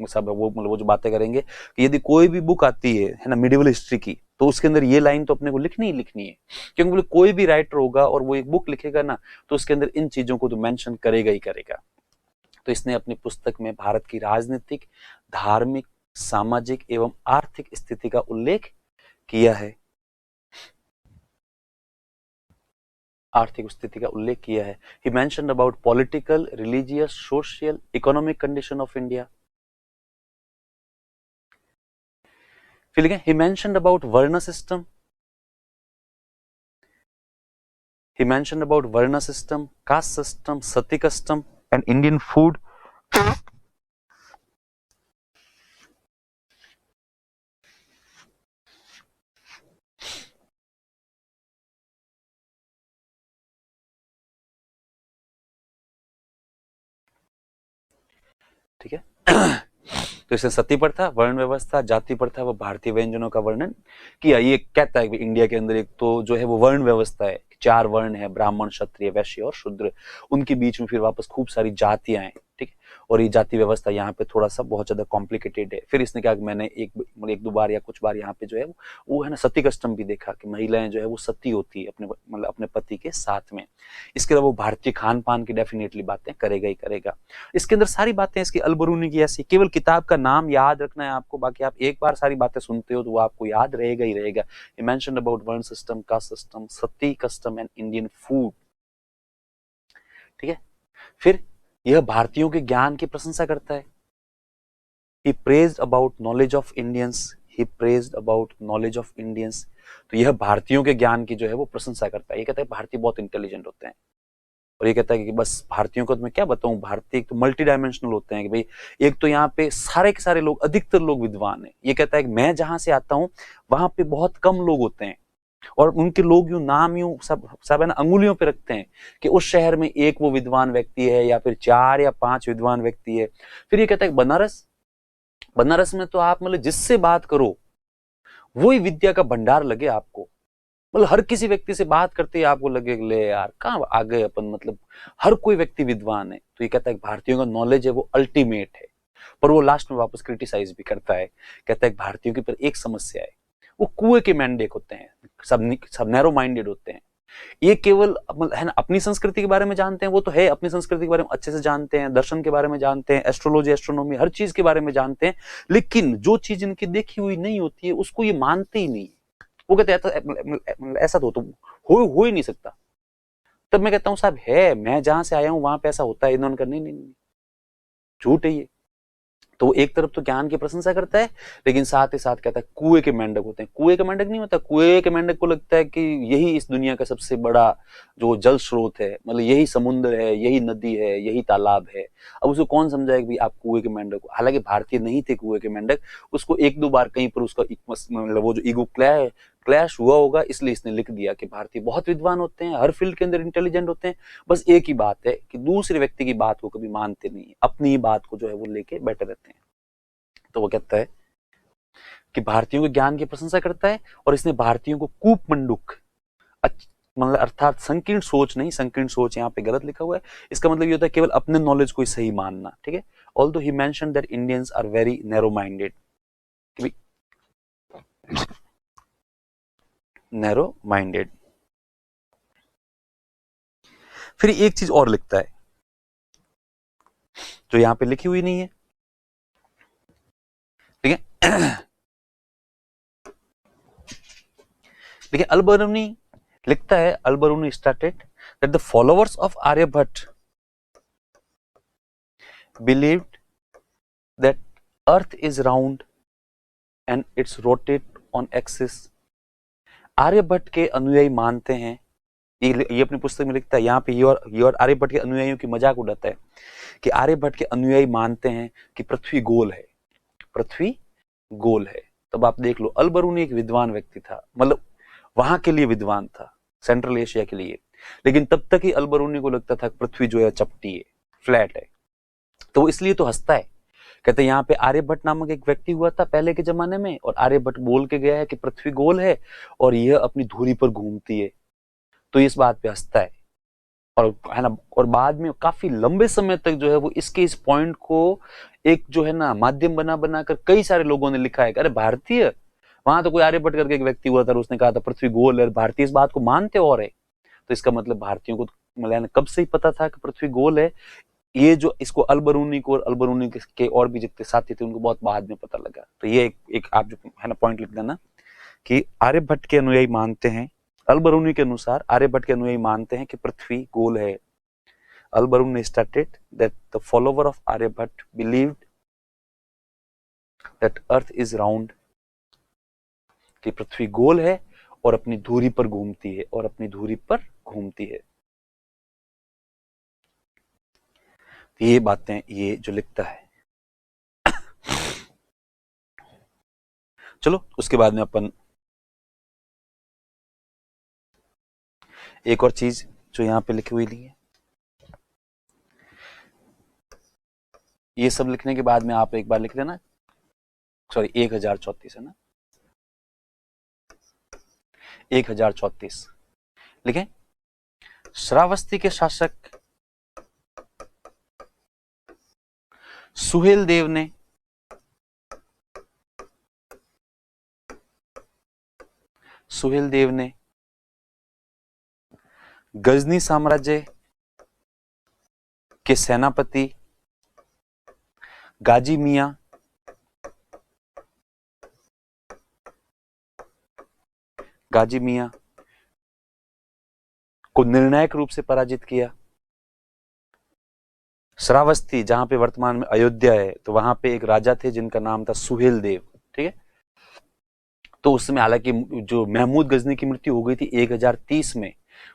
सब वो जो बातें करेंगे कि यदि कोई भी बुक आती है ना मिडिवल हिस्ट्री की, तो उसके अंदर ये लाइन तो अपने को लिखनी ही लिखनी है, क्योंकि बोले कोई भी राइटर होगा और वो एक बुक लिखेगा ना तो उसके अंदर इन चीजों को तो मेंशन करेगा ही करेगा। तो इसने अपनी पुस्तक में भारत की राजनीतिक, धार्मिक, सामाजिक एवं आर्थिक स्थिति का उल्लेख किया है। आर्थिक स्थिति का उल्लेख किया है। He mentioned about political, religious, social, economic condition of India. फिर लिखें he mentioned about Varna system, he mentioned about Varna system, caste system, sati custom and Indian food. ठीक है। तो इसने सती प्रथा, वर्ण व्यवस्था, जाति प्रथा व भारतीय व्यंजनों का वर्णन किया। ये कहता है कि इंडिया के अंदर एक तो जो है वो वर्ण व्यवस्था है, 4 वर्ण है, ब्राह्मण, क्षत्रिय, वैश्य और शूद्र। उनके बीच में फिर वापस खूब सारी जातियां हैं, ठीक है। और ये जाति व्यवस्था यहाँ पे थोड़ा सा बहुत ज्यादा कॉम्प्लिकेटेड है। फिर इसने कहा कि मैंने एक दो बार या कुछ बार यहाँ पे जो है वो है ना सती कस्टम भी देखा कि महिलाएं जो है वो सती होती है अपने मतलब अपने पति के साथ में। इसके अलावा वो भारतीय खान पान की डेफिनेटली बातें करेगा ही करेगा। इसके अंदर सारी बातें इसकी अलबरूनी की ऐसी, केवल किताब का नाम याद रखना है आपको, बाकी आप एक बार सारी बातें सुनते हो तो वो आपको याद रहेगा ही रहेगा। He mentioned about वर्ण system, caste system, Sati custom and Indian food, ठीक है। फिर यह भारतीयों के ज्ञान की प्रशंसा करता है। He praised about knowledge of Indians, he praised about knowledge of Indians। तो यह भारतीयों के ज्ञान की जो है वो प्रशंसा करता है। ये कहता है भारतीय बहुत इंटेलिजेंट होते हैं, और ये कहता है कि बस भारतीयों को तो मैं क्या बताऊं, भारतीय तो मल्टी डायमेंशनल होते हैं कि भाई एक तो यहाँ पे सारे के सारे लोग, अधिकतर लोग विद्वान हैं। ये कहता है कि मैं जहां से आता हूं वहां पे बहुत कम लोग होते हैं, और उनके लोग यूं नाम यूं सब है ना अंगुलियों पे रखते हैं कि उस शहर में एक वो विद्वान व्यक्ति है या फिर 4 या 5 विद्वान व्यक्ति है। फिर ये कहता है बनारस, बनारस में तो आप मतलब जिससे बात करो वही विद्या का भंडार लगे आपको, मतलब हर किसी व्यक्ति से बात करते ही आपको लगे ले यार कहाँ आ गए अपन, मतलब हर कोई व्यक्ति विद्वान है। तो ये कहता है भारतीयों का नॉलेज है वो अल्टीमेट है। पर वो लास्ट में वापस क्रिटिसाइज भी करता है, कहता है भारतीयों के पर एक समस्या है, वो कुएं के मेंढक होते हैं, सब नैरो माइंडेड होते हैं। ये केवल है ना अपनी संस्कृति के बारे में जानते हैं, वो तो है अपनी संस्कृति के बारे में अच्छे से जानते हैं, दर्शन के बारे में जानते हैं, एस्ट्रोलॉजी एस्ट्रोनॉमी हर चीज के बारे में जानते हैं, लेकिन जो चीज इनकी देखी हुई नहीं होती है उसको ये मानते ही नहीं। वो कहते हैं ऐसा तो हो ही नहीं सकता। तब मैं कहता हूं साहब है, मैं जहां से आया हूं वहां पे ऐसा होता है। इन्होंने कहा नहीं नहीं नहीं, झूठ है ये। तो एक तरफ तो ज्ञान की प्रशंसा करता है, लेकिन साथ ही साथ कहता है कुएं के मेंढक होते हैं। कुएं के मेंढक नहीं होता, कुएं के मेंढक को लगता है कि यही इस दुनिया का सबसे बड़ा जो जल स्रोत है, मतलब यही समुद्र है, यही नदी है, यही तालाब है। अब उसको कौन समझाए कि भाई आप कुएं के मेंढक हो। हालांकि भारतीय नहीं थे कुएं के मेंढक, उसको एक दो बार कहीं पर उसका मतलब वो जो ईगो क्लैश हुआ होगा, इसलिए इसने लिख दिया कि भारतीय बहुत विद्वान होते हैं, हर फील्ड के अंदर इंटेलिजेंट होते हैं, बस एक ही बात है कि दूसरे व्यक्ति की बात को कभी मानते नहीं, अपनी ही बात को जो है वो लेके बैठे रहते हैं। तो वो कहता है कि भारतीयों के ज्ञान की प्रशंसा करता है, और इसने भारतीयों को कूप मंडूक मतलब अर्थात संकीर्ण सोच नहीं, संकीर्ण सोच यहाँ पे गलत लिखा हुआ है, इसका मतलब ये होता है केवल अपने नॉलेज को ही सही मानना, ठीक है। Although he mentioned that Indians are very narrow minded, narrow minded. फिर एक चीज और लिखता है जो यहां पे लिखी हुई नहीं है, ठीक है। देखिए अल-बरूनी लिखता है, Al-Biruni stated that the followers of Aryabhata believed that earth is round and its rotate on axis. Aryabhata के अनुयायी मानते हैं, ये अपनी पुस्तक में लिखता है, यहाँ पे ये और आर्यभट्ट के अनुयायियों की मजाक उड़ाता है कि आर्यभट्ट के अनुयायी मानते हैं कि पृथ्वी गोल है, पृथ्वी गोल है। तब आप देख लो अल-बरूनी एक विद्वान व्यक्ति था, मतलब वहां के लिए विद्वान था, सेंट्रल एशिया के लिए, लेकिन तब तक ही अल-बरूनी को लगता था पृथ्वी जो है चपटी है, फ्लैट है। तो वो इसलिए तो हंसता है, कहते हैं यहाँ पे आर्यभट्ट नामक एक व्यक्ति हुआ था पहले के जमाने में, और आर्यभट्ट बोल के गया है कि पृथ्वी गोल है और यह अपनी धुरी पर घूमती है। तो इस बात पे हंसता है, और है ना, और बाद में काफी लंबे समय तक जो है वो इसके इस पॉइंट को एक जो है ना माध्यम बना बनाकर कई सारे लोगों ने लिखा है कि अरे भारतीय, वहां तो कोई आर्यभट्ट करके एक व्यक्ति हुआ था, उसने कहा था पृथ्वी गोल है, भारतीय इस बात को मानते और है। तो इसका मतलब भारतीयों को मतलब कब से ही पता था कि पृथ्वी गोल है। ये जो इसको अल-बरूनी को और अल-बरूनी के और भी जितने साथी थे उनको बहुत बाद में पता लगा। तो ये एक आप जो है ना पॉइंट लिख देना कि आर्यभट्ट के अनुयायी मानते हैं, अल-बरूनी के अनुसार आर्यभट्ट के अनुयायी मानते हैं कि पृथ्वी गोल है। Al-Biruni stated that the follower of Aryabhatta believed that earth is round कि पृथ्वी गोल है और अपनी धुरी पर घूमती है, और अपनी धुरी पर घूमती है। ये बातें ये जो लिखता है। चलो उसके बाद में अपन एक और चीज जो यहां पे लिखी हुई नहीं है, ये सब लिखने के बाद में आप एक बार लिख देना, सॉरी 1034 है ना, 1034 लिखें। श्रावस्ती के शासक सुहेल देव ने गजनी साम्राज्य के सेनापति गाजी मियां को निर्णायक रूप से पराजित किया। श्रावस्ती जहां पे वर्तमान में अयोध्या है, तो वहां पे एक राजा थे जिनका नाम था सुहेल देव, ठीक है। तो उस समय हालांकि जो महमूद गजनी की मृत्यु हो गई थी 1030 में,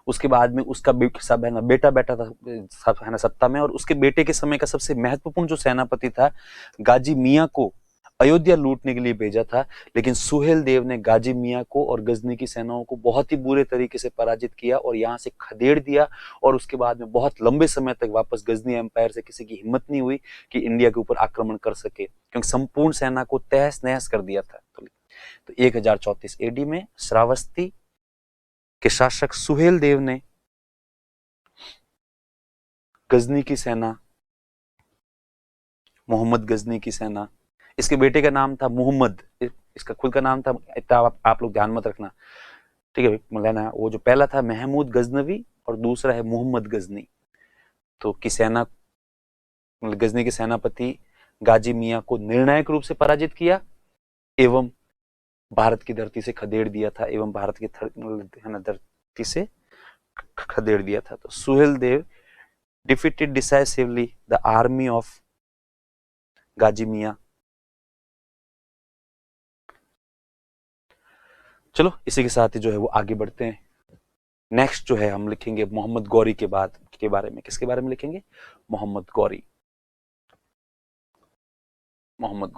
उसके बाद में उसका सब है ना बेटा था सब है ना सत्ता में, और उसके बेटे के समय का सबसे महत्वपूर्ण जो सेनापति था गाजी मियां को अयोध्या लूटने के लिए भेजा था, लेकिन सुहेल देव ने गाजी मियां को और गजनी की सेनाओं को बहुत ही बुरे तरीके से पराजित किया और यहां से खदेड़ दिया, और उसके बाद में बहुत लंबे समय तक वापस गजनी एम्पायर से किसी की हिम्मत नहीं हुई कि इंडिया के ऊपर आक्रमण कर सके, क्योंकि संपूर्ण सेना को तहस नहस कर दिया था। तो 1034 एडी में श्रावस्ती के शासक सुहेल देव ने गजनी की सेना, मोहम्मद गजनी की सेना, इसके बेटे का नाम था मोहम्मद, इसका खुद का नाम था, आप लोग ध्यान मत रखना, ठीक है मौलाना, वो जो पहला था महमूद गजनवी और दूसरा है मोहम्मद गजनी। तो की सेना, गजनी के सेनापति गाजी मियां को निर्णायक रूप से पराजित किया एवं भारत की धरती से खदेड़ दिया था, एवं भारत की धरती से खदेड़ दिया था। तो Suhel Dev defeated decisively the army of गाजी मियां। चलो इसी के साथ ही जो है वो आगे बढ़ते हैं। नेक्स्ट जो है हम लिखेंगे मोहम्मद गौरी के बाद के बारे में। किसके बारे में लिखेंगे? मोहम्मद गौरी। मोहम्मद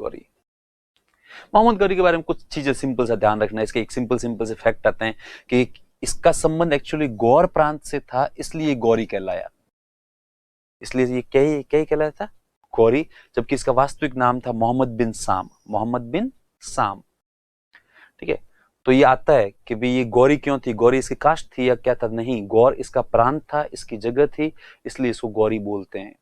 गौरी के बारे में कुछ चीजें सिंपल सा ध्यान रखना है। इसके एक सिंपल से फैक्ट आते हैं कि इसका संबंध एक्चुअली गौर प्रांत से था, इसलिए गौरी कहलाया। इसलिए ये क्या कहलाया था? गौरी, जबकि इसका वास्तविक नाम था मोहम्मद बिन साम। ठीक है, तो ये आता है कि भाई ये गौरी क्यों थी, गौरी इसकी कास्ट थी या क्या था? नहीं, गौर इसका प्रांत था, इसकी जगह थी, इसलिए इसको गौरी बोलते हैं।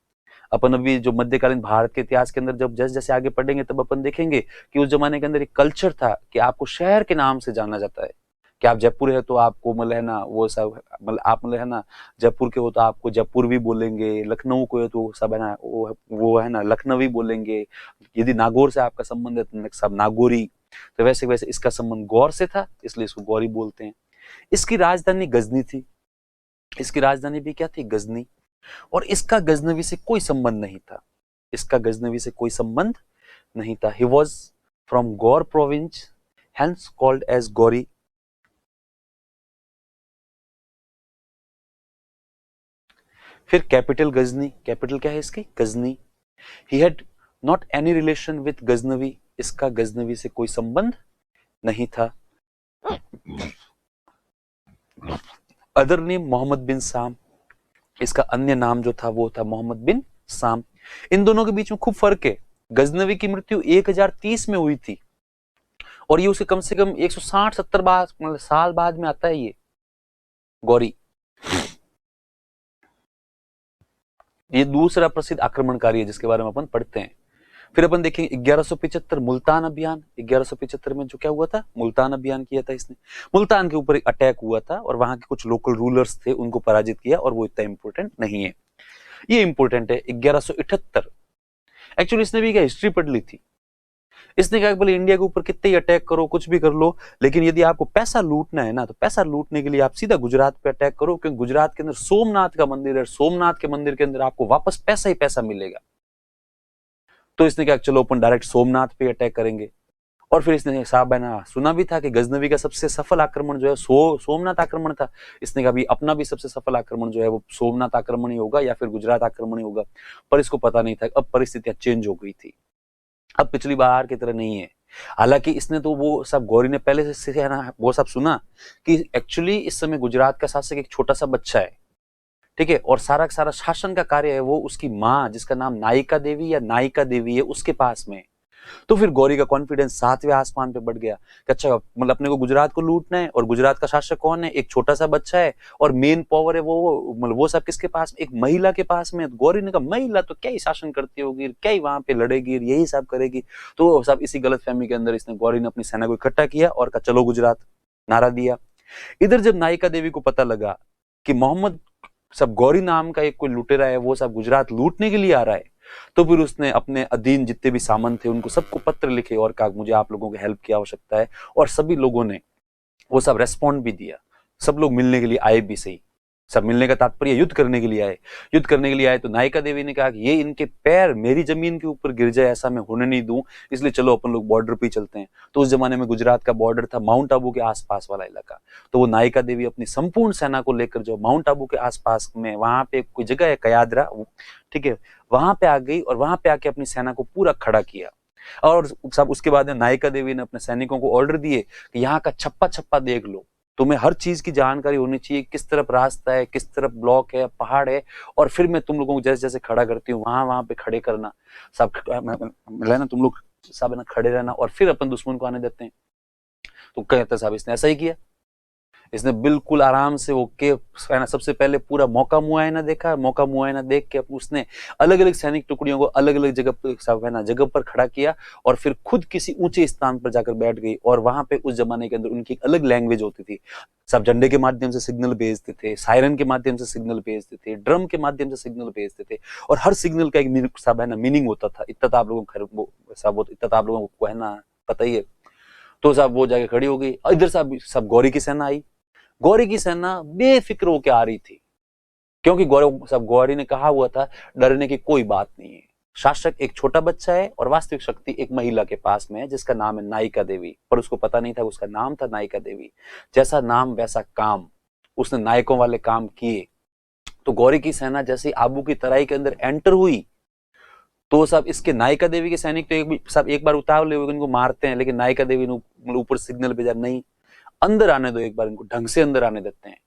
अपन अभी जो मध्यकालीन भारत के इतिहास के अंदर जब जैसे जैसे आगे पढ़ेंगे तब अपन देखेंगे कि उस जमाने के अंदर एक कल्चर था कि आपको शहर के नाम से जाना जाता है, कि आप जयपुर है तो आपको मतलब है ना वो सब, मतलब आप मतलब है ना जयपुर के हो तो आपको जयपुर भी बोलेंगे, लखनऊ को है तो सब है ना वो है ना लखनवी बोलेंगे, यदि नागौर से आपका संबंध है तो सब नागौरी। तो वैसे वैसे इसका संबंध गौर से था, इसलिए इसको गौरी बोलते हैं। इसकी राजधानी गजनी थी। इसकी राजधानी भी क्या थी? गजनी। और इसका गजनवी से कोई संबंध नहीं था। इसका गजनवी से कोई संबंध नहीं था। He was from Ghor province, hence called as Ghori. फिर कैपिटल गजनी। कैपिटल क्या है इसकी? Ghazni. He had not any relation with Ghaznavi. इसका गजनवी से कोई संबंध नहीं था। अदर नेम मोहम्मद बिन साम। इसका अन्य नाम जो था वो था मोहम्मद बिन साम। इन दोनों के बीच में खूब फर्क है। गजनवी की मृत्यु 1030 में हुई थी और ये उसे कम से कम 160-70 मतलब साल बाद में आता है ये गौरी। ये दूसरा प्रसिद्ध आक्रमणकारी है जिसके बारे में अपन पढ़ते हैं। फिर अपन देखेंगे 1175 मुल्तान अभियान। 1175 में जो क्या हुआ था? मुल्तान अभियान किया था इसने। मुल्तान के ऊपर एक अटैक हुआ था और वहां के कुछ लोकल रूलर्स थे, उनको पराजित किया, और वो इतना इंपॉर्टेंट नहीं है। ये इंपॉर्टेंट है 1178। एक्चुअली इसने भी क्या हिस्ट्री पढ़ ली थी। इसने कहा बोले इंडिया के ऊपर कितने ही अटैक करो, कुछ भी कर लो, लेकिन यदि आपको पैसा लूटना है ना तो पैसा लूटने के लिए आप सीधा गुजरात पे अटैक करो, क्योंकि गुजरात के अंदर सोमनाथ का मंदिर है। सोमनाथ के मंदिर के अंदर आपको वापस पैसा ही पैसा मिलेगा। तो इसने कहा चलो अपन डायरेक्ट सोमनाथ पे अटैक करेंगे। और फिर इसने साहब है ना सुना भी था कि गजनवी का सबसे सफल आक्रमण जो है सोमनाथ आक्रमण था। इसने कहा भी अपना भी सबसे सफल आक्रमण जो है वो सोमनाथ आक्रमण ही होगा या फिर गुजरात आक्रमण ही होगा, पर इसको पता नहीं था। अब परिस्थितियां चेंज हो गई थी, अब पिछली बार की तरह नहीं है। हालांकि इसने तो वो सब गौरी ने पहले से है ना वो सब सुना कि एक्चुअली इस समय गुजरात का शासक एक छोटा सा बच्चा है, ठीक है, और सारा का सारा शासन का कार्य है वो उसकी माँ जिसका नाम नायिका देवी या नायिका देवी है उसके पास में। तो फिर गौरी का कॉन्फिडेंस सातवें आसमान पे बढ़ गया कि अच्छा मतलब अपने को गुजरात को लूटना है, और गुजरात का शासक कौन है, एक छोटा सा बच्चा है, और मेन पावर है वो मतलब वो सब किसके पास, एक महिला के पास में। गौरी ने कहा महिला तो क्या ही शासन करती होगी, क्या ही वहां पे लड़ेगी, यही सब करेगी। तो सब इसी गलतफहमी के अंदर इसने गौरी ने अपनी सेना को इकट्ठा किया और कहा चलो गुजरात, नारा दिया। इधर जब नायिका देवी को पता लगा कि मोहम्मद सब गौरी नाम का एक कोई लुटेरा है वो सब गुजरात लूटने के लिए आ रहा है, तो फिर उसने अपने अधीन जितने भी सामंत थे उनको सबको पत्र लिखे और कहा मुझे आप लोगों की हेल्प की आवश्यकता है, और सभी लोगों ने वो सब रेस्पॉन्ड भी दिया। सब लोग मिलने के लिए आए भी सही, सब मिलने का तात्पर्य युद्ध करने के लिए आए। युद्ध करने के लिए आए तो नायिका देवी ने कहा कि ये इनके पैर मेरी जमीन के ऊपर गिर जाए ऐसा मैं होने नहीं दूं, इसलिए चलो अपन लोग बॉर्डर पे चलते हैं। तो उस जमाने में गुजरात का बॉर्डर था माउंट आबू के आसपास वाला इलाका। तो वो नायिका देवी अपनी संपूर्ण सेना को लेकर जो माउंट आबू के आसपास में वहां पे कोई जगह है कयादरा, ठीक है, वहां पे आ गई और वहां पे आके अपनी सेना को पूरा खड़ा किया। और सब उसके बाद नायिका देवी ने अपने सैनिकों को ऑर्डर दिए कि यहाँ का छप्पा छप्पा देख लो, तुम्हें हर चीज की जानकारी होनी चाहिए, किस तरफ रास्ता है, किस तरफ ब्लॉक है, पहाड़ है, और फिर मैं तुम लोगों को जैसे जैसे खड़ा करती हूँ वहां वहां पे खड़े करना, सब ना तुम लोग सब ना खड़े रहना, और फिर अपन दुश्मन को आने देते हैं। तो कहते साहब इसने ऐसा ही किया। इसने बिल्कुल आराम से वो के सबसे पहले पूरा मौका मुआयना देखा, मौका मुआयना देख के उसने अलग अलग सैनिक टुकड़ियों को अलग अलग जगह पर जगह पर खड़ा किया, और फिर खुद किसी ऊंचे स्थान पर जाकर बैठ गई। और वहां पे उस जमाने के अंदर उनकी एक अलग लैंग्वेज होती थी, सब झंडे के माध्यम से सिग्नल भेजते थे, सायरन के माध्यम से सिग्नल भेजते थे, ड्रम के माध्यम से सिग्नल भेजते थे, और हर सिग्नल का एक सब है ना मीनिंग होता था। इतना तो आप लोगों को इतना तो आप लोगों को है ना पता ही है। तो साहब वो जाके खड़ी हो गई, इधर सब गौरी की सेना आई। गौरी की सेना बेफिक्र होकर आ रही थी, क्योंकि गौरी ने कहा हुआ था डरने की कोई बात नहीं है। शासक एक छोटा बच्चा है और वास्तविक शक्ति एक महिला के पास में है जिसका नाम है नायिका देवी, पर उसको पता नहीं था उसका नाम था नायिका देवी। जैसा नाम वैसा काम, उसने नायकों वाले काम किए। तो गौरी की सेना जैसे आबू की तराई के अंदर एंटर हुई, तो सब इसके नायिका देवी के सैनिक तो सब एक बार उतावले हुए इनको मारते हैं, लेकिन नायिका देवी ने ऊपर सिग्नल भेजा, नहीं अंदर आने दो, एक बार इनको ढंग से अंदर आने देते हैं।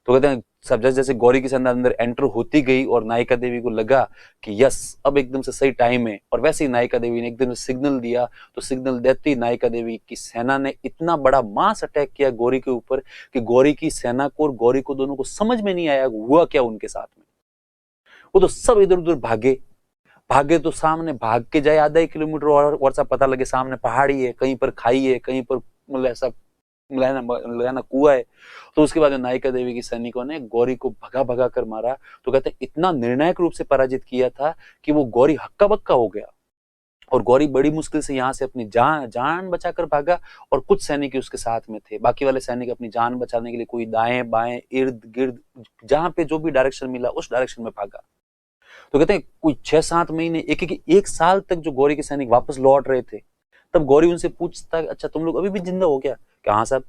तो कहते हैं सब जैसे जैसे गौरी की सेना अंदर एंटर होती गई और नायिका देवी को लगा कि यस अब एकदम से सही टाइम है, और वैसे ही नायिका देवी ने एकदम से सिग्नल दिया। तो सिग्नल देते ही नायिका देवी की सेना ने इतना बड़ा मास अटैक किया गौरी के ऊपर कि गौरी की सेना को और गौरी को दोनों को समझ में नहीं आया हुआ क्या उनके साथ में। वो तो सब इधर उधर भागे भागे, तो सामने भाग के जाए आधा ही किलोमीटर और सब पता लगे सामने पहाड़ी है, कहीं पर खाई है, कहीं पर मतलब ऐसा लगाना कुआ है। तो उसके बाद नायिका देवी की सैनिकों ने गौरी को भगा भगा कर मारा। तो कहते हैं इतना निर्णायक रूप से पराजित किया था कि वो गौरी हक्का बक्का हो गया, और गौरी बड़ी मुश्किल से यहाँ से अपनी जान बचाकर भागा, और कुछ सैनिक उसके साथ में थे। बाकी वाले सैनिक अपनी जान बचाने के लिए कोई दाएं बाएं इर्द गिर्द जहां पे जो भी डायरेक्शन मिला उस डायरेक्शन में भागा। तो कहते हैं कोई 6-7 महीने एक साल तक जो गौरी के सैनिक वापस लौट रहे थे, तब गौरी उनसे पूछता अच्छा तुम लोग अभी भी जिंदा हो क्या? हाँ साहब।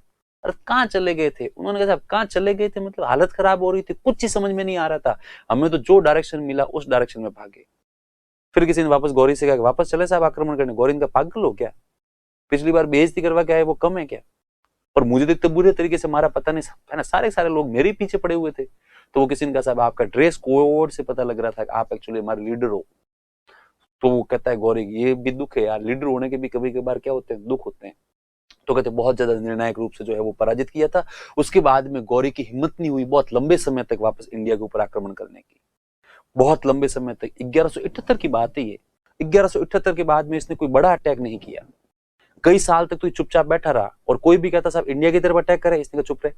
अरे कहाँ चले गए थे? उन्होंने कहा साहब कहाँ चले गए थे मतलब हालत खराब हो रही थी, कुछ ही समझ में नहीं आ रहा था, हमें तो जो डायरेक्शन मिला उस डायरेक्शन में भागे। फिर किसी ने वापस गौरी से कहा वापस चले साहब आक्रमण करने। गौरी ने कहा पागल हो क्या, पिछली बार बेइज्जती करवा के आए वो कम है क्या, और मुझे तो इतने बुरे तरीके से मारा पता नहीं है ना, सारे लोग मेरे पीछे पड़े हुए थे। तो वो किसी ने कहा साहब आपका ड्रेस कोड से पता लग रहा था कि आप एक्चुअली हमारे लीडर हो। तो वो कहता है गौरी ये भी दुख है यार, लीडर होने के भी कभी कभार क्या होते हैं दुख होते हैं। तो कहते बहुत ज्यादा निर्णायक रूप से जो है वो पराजित किया था। उसके बाद में गौरी की हिम्मत नहीं हुई बहुत लंबे समय तक वापस इंडिया के ऊपर आक्रमण करने की, बहुत लंबे समय तक। 1178 की बात है ये, 1178 के बाद में इसने कोई बड़ा अटैक नहीं किया। कई साल तक तो चुपचाप बैठा रहा, और कोई भी कहता साहब इंडिया की तरफ अटैक करे, इसने कहा चुप रहे,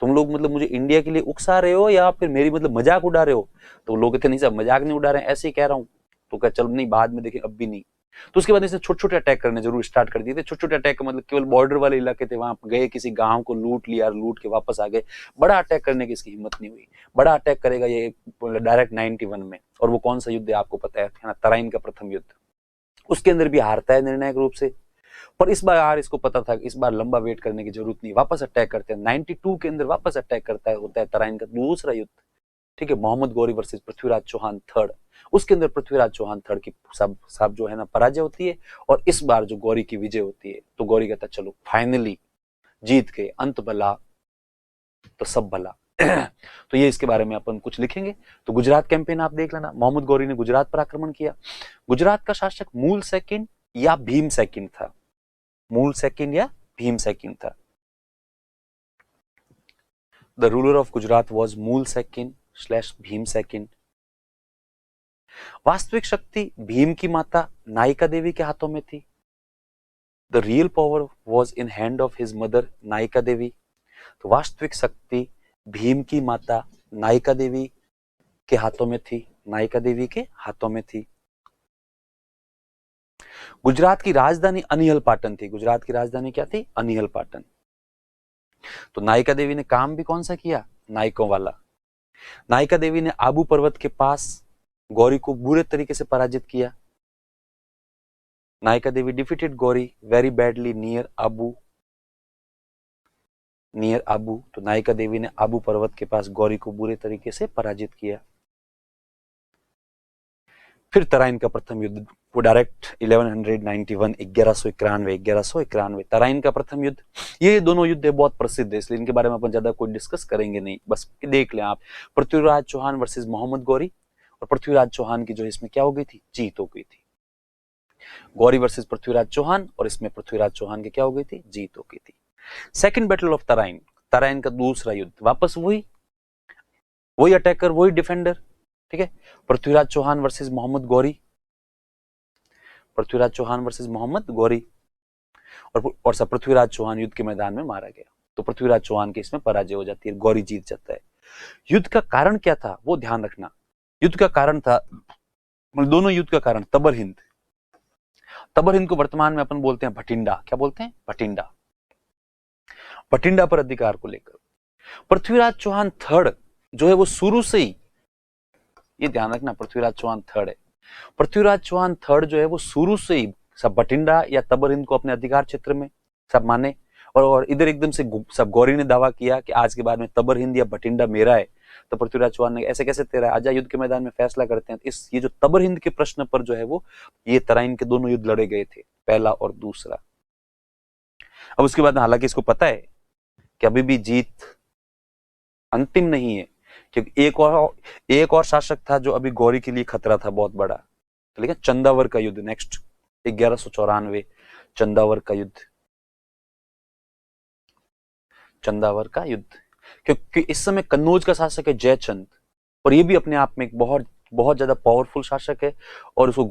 तुम लोग मतलब मुझे इंडिया के लिए उकसा रहे हो या फिर मेरी मतलब मजाक उड़ा रहे हो? तो लोग कहते नहीं साहब मजाक नहीं उड़ा रहे हैं, ऐसे ही कह रहा हूं। तो कहा चल नहीं बाद में देखें, अब भी नहीं। तो उसके बाद इसने छोटे छोटे अटैक करने जरूर स्टार्ट कर दिए थे। छोटे छोटे अटैक का मतलब केवल बॉर्डर वाले इलाके थे, वहां गए किसी गांव को लूट लिया, लूट के वापस आ गए। बड़ा अटैक करने की इसकी हिम्मत नहीं हुई। बड़ा अटैक करेगा ये डायरेक्ट 91 में, और वो कौन सा युद्ध है आपको पता है ना, तराइन का प्रथम युद्ध। उसके अंदर भी हारता है निर्णायक रूप से। पर इस बार यार इसको पता था कि इस बार लंबा वेट करने की जरूरत नहीं, वापस अटैक करते हैं। 92 के अंदर वापस अटैक करता है, होता है तराइन का दूसरा युद्ध, ठीक है, मोहम्मद गौरी वर्सेस पृथ्वीराज चौहान थर्ड। उसके अंदर पृथ्वीराज चौहान थर्ड की सब जो है ना पराजय होती है, और इस बार जो गौरी की विजय होती है, तो गौरी कहता है चलो फाइनली जीत गए, अंत भला तो सब भला। तो ये इसके बारे में अपन कुछ लिखेंगे। तो गुजरात कैंपेन आप देख लेना, मोहम्मद गौरी ने गुजरात पर आक्रमण किया। गुजरात का शासक मूल सेकंड या भीम सेकंड था, मूल सेकंड या भीम सेकंड था। The ruler of Gujarat was मूल सेकंड / भीम सेकंड। वास्तविक शक्ति भीम की माता नायिका देवी के हाथों में थी। The real power was in hand of his mother नायिका देवी। तो वास्तविक शक्ति भीम की माता नायिका देवी के हाथों में थी, नायिका देवी के हाथों में थी। गुजरात की राजधानी अनिहल पाटन थी। गुजरात की राजधानी क्या थी? अनिहल पाटन। तो नायिका देवी ने काम भी कौन सा किया? नायकों वाला। नायिका देवी ने आबू पर्वत के पास गौरी को बुरे तरीके से पराजित किया। Nayika Devi defeated Ghori very badly near Abu. तो नायिका देवी ने आबू पर्वत के पास गौरी को बुरे तरीके से पराजित किया। फिर तराइन का प्रथम युद्ध, वो डायरेक्ट 1191 1191 तराइन का प्रथम युद्ध। ये दोनों युद्ध बहुत प्रसिद्ध है, इसलिए इनके बारे में अपन ज्यादा कोई डिस्कस करेंगे नहीं, बस देख लें आप। पृथ्वीराज चौहान वर्सेस मोहम्मद गौरी, और पृथ्वीराज चौहान की जो इसमें क्या हो गई थी? जीत हो गई थी। गौरी वर्सेस पृथ्वीराज चौहान, और इसमें पृथ्वीराज चौहान की क्या हो गई थी? जीत हो गई थी। Second battle of Tarain, Tarain का दूसरा युद्ध, वापस वही अटैकर वही डिफेंडर, ठीक है। पृथ्वीराज चौहान वर्सेस मोहम्मद गौरी, पृथ्वीराज चौहान वर्सेस मोहम्मद गौरी, और सब पृथ्वीराज चौहान युद्ध के मैदान में मारा गया। तो पृथ्वीराज चौहान की इसमें पराजय हो जाती है, गौरी जीत जाता है। युद्ध का कारण क्या था वो ध्यान रखना। युद्ध का कारण था, दोनों युद्ध का कारण तबर हिंद। तबर हिंद को वर्तमान में अपन बोलते हैं भटिंडा। क्या बोलते हैं? भटिंडा। भटिंडा पर अधिकार को लेकर पृथ्वीराज चौहान थर्ड जो है वो शुरू से ही, ये ध्यान रखना, पृथ्वीराज चौहान थर्ड है। पृथ्वीराज चौहान थर्ड जो है वो शुरू से ही सब भटिंडा या तबर हिंद को अपने अधिकार क्षेत्र में सब माने, और इधर एकदम से सब गौरी ने दावा किया कि आज के बाद में तबर हिंद या भटिंडा मेरा है। तो पृथ्वीराज चौहान ने ऐसे कैसे तेरा, आजा युद्ध के मैदान में फैसला करते हैं। इस ये जो तबर हिंद के प्रश्न पर जो है वो ये तराइन के दोनों युद्ध लड़े गए थे, पहला और दूसरा। अब उसके बाद हालांकि इसको पता है कि अभी भी जीत अंतिम नहीं है, क्योंकि एक और शासक था जो अभी गौरी के लिए खतरा था बहुत बड़ा। तो लेकिन चंदावर का युद्ध नेक्स्ट 1194, चंदावर का युद्ध, चंदावर का युद्ध, क्योंकि इस समय कन्नौज का शासक है जयचंद, और ये भी अपने आप में एक बहुत बहुत ज्यादा पावरफुल शासक है। और उसको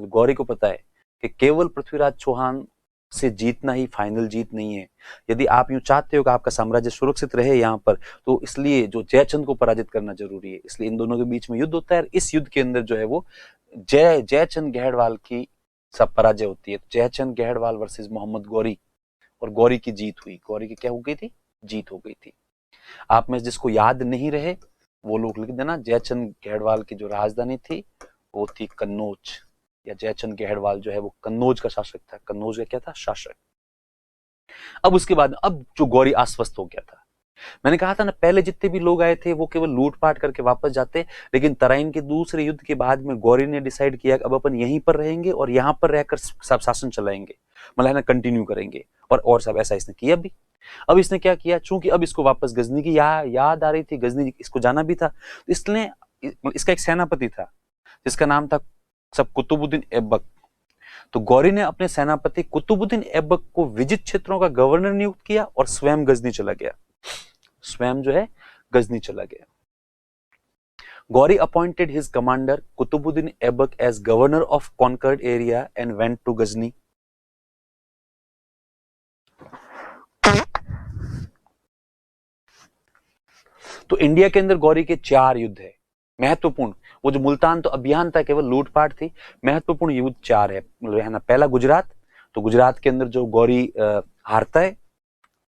गौरी को पता है कि केवल पृथ्वीराज चौहान से जीतना ही फाइनल जीत नहीं है। यदि आप यूं चाहते हो कि आपका साम्राज्य सुरक्षित रहे यहाँ पर, तो इसलिए जो जयचंद को पराजित करना जरूरी है। इसलिए इन दोनों के बीच में युद्ध होता है। इस युद्ध के अंदर जो है वो जयचंद गहड़वाल की सब पराजय होती है। जयचंद गहड़वाल वर्सेस मोहम्मद गौरी, और गौरी की जीत हुई। गौरी की क्या हो गई थी? जीत हो गई थी। आप में जिसको याद नहीं रहे वो लोग लिख देना। जयचंद गहड़वाल की जो राजधानी थी वो थी कन्नौज, या जयचंद गहड़वाल जो है वो कन्नौज का शासक था। कन्नौज का क्या था? शासक। अब उसके बाद अब जो गौरी आश्वस्त हो गया था, मैंने कहा था ना पहले जितने भी लोग आए थे वो केवल लूटपाट करके वापस जाते, लेकिन तराइन के दूसरे युद्ध के बाद में गौरी ने डिसाइड किया कि अब अपन यहीं पर रहेंगे और यहां पर रहकर सब शासन चलाएंगे, मतलब ना कंटिन्यू करेंगे, और सब ऐसा इसने किया भी। अब इसने क्या किया, चूंकि अब इसको वापस गजनी की याद आ रही थी, गजनी इसको जाना भी था, तो इसने, इसका एक सेनापति था जिसका नाम था सब कुतुबुद्दीन ऐबक। तो गौरी ने अपने सेनापति कुतुबुद्दीन ऐबक को विजित क्षेत्रों का गवर्नर नियुक्त किया और स्वयं गजनी चला गया। स्वयं जो है गजनी चला गया। Ghori appointed his commander Qutbuddin Aibak as governor of conquered area and went to Ghazni. तो इंडिया के अंदर गौरी के 4 युद्ध है महत्वपूर्ण। वो जो मुल्तान तो अभियान था केवल लूटपाट थी, महत्वपूर्ण युद्ध 4 है ना। पहला गुजरात, तो गुजरात के अंदर जो गौरी हारता है,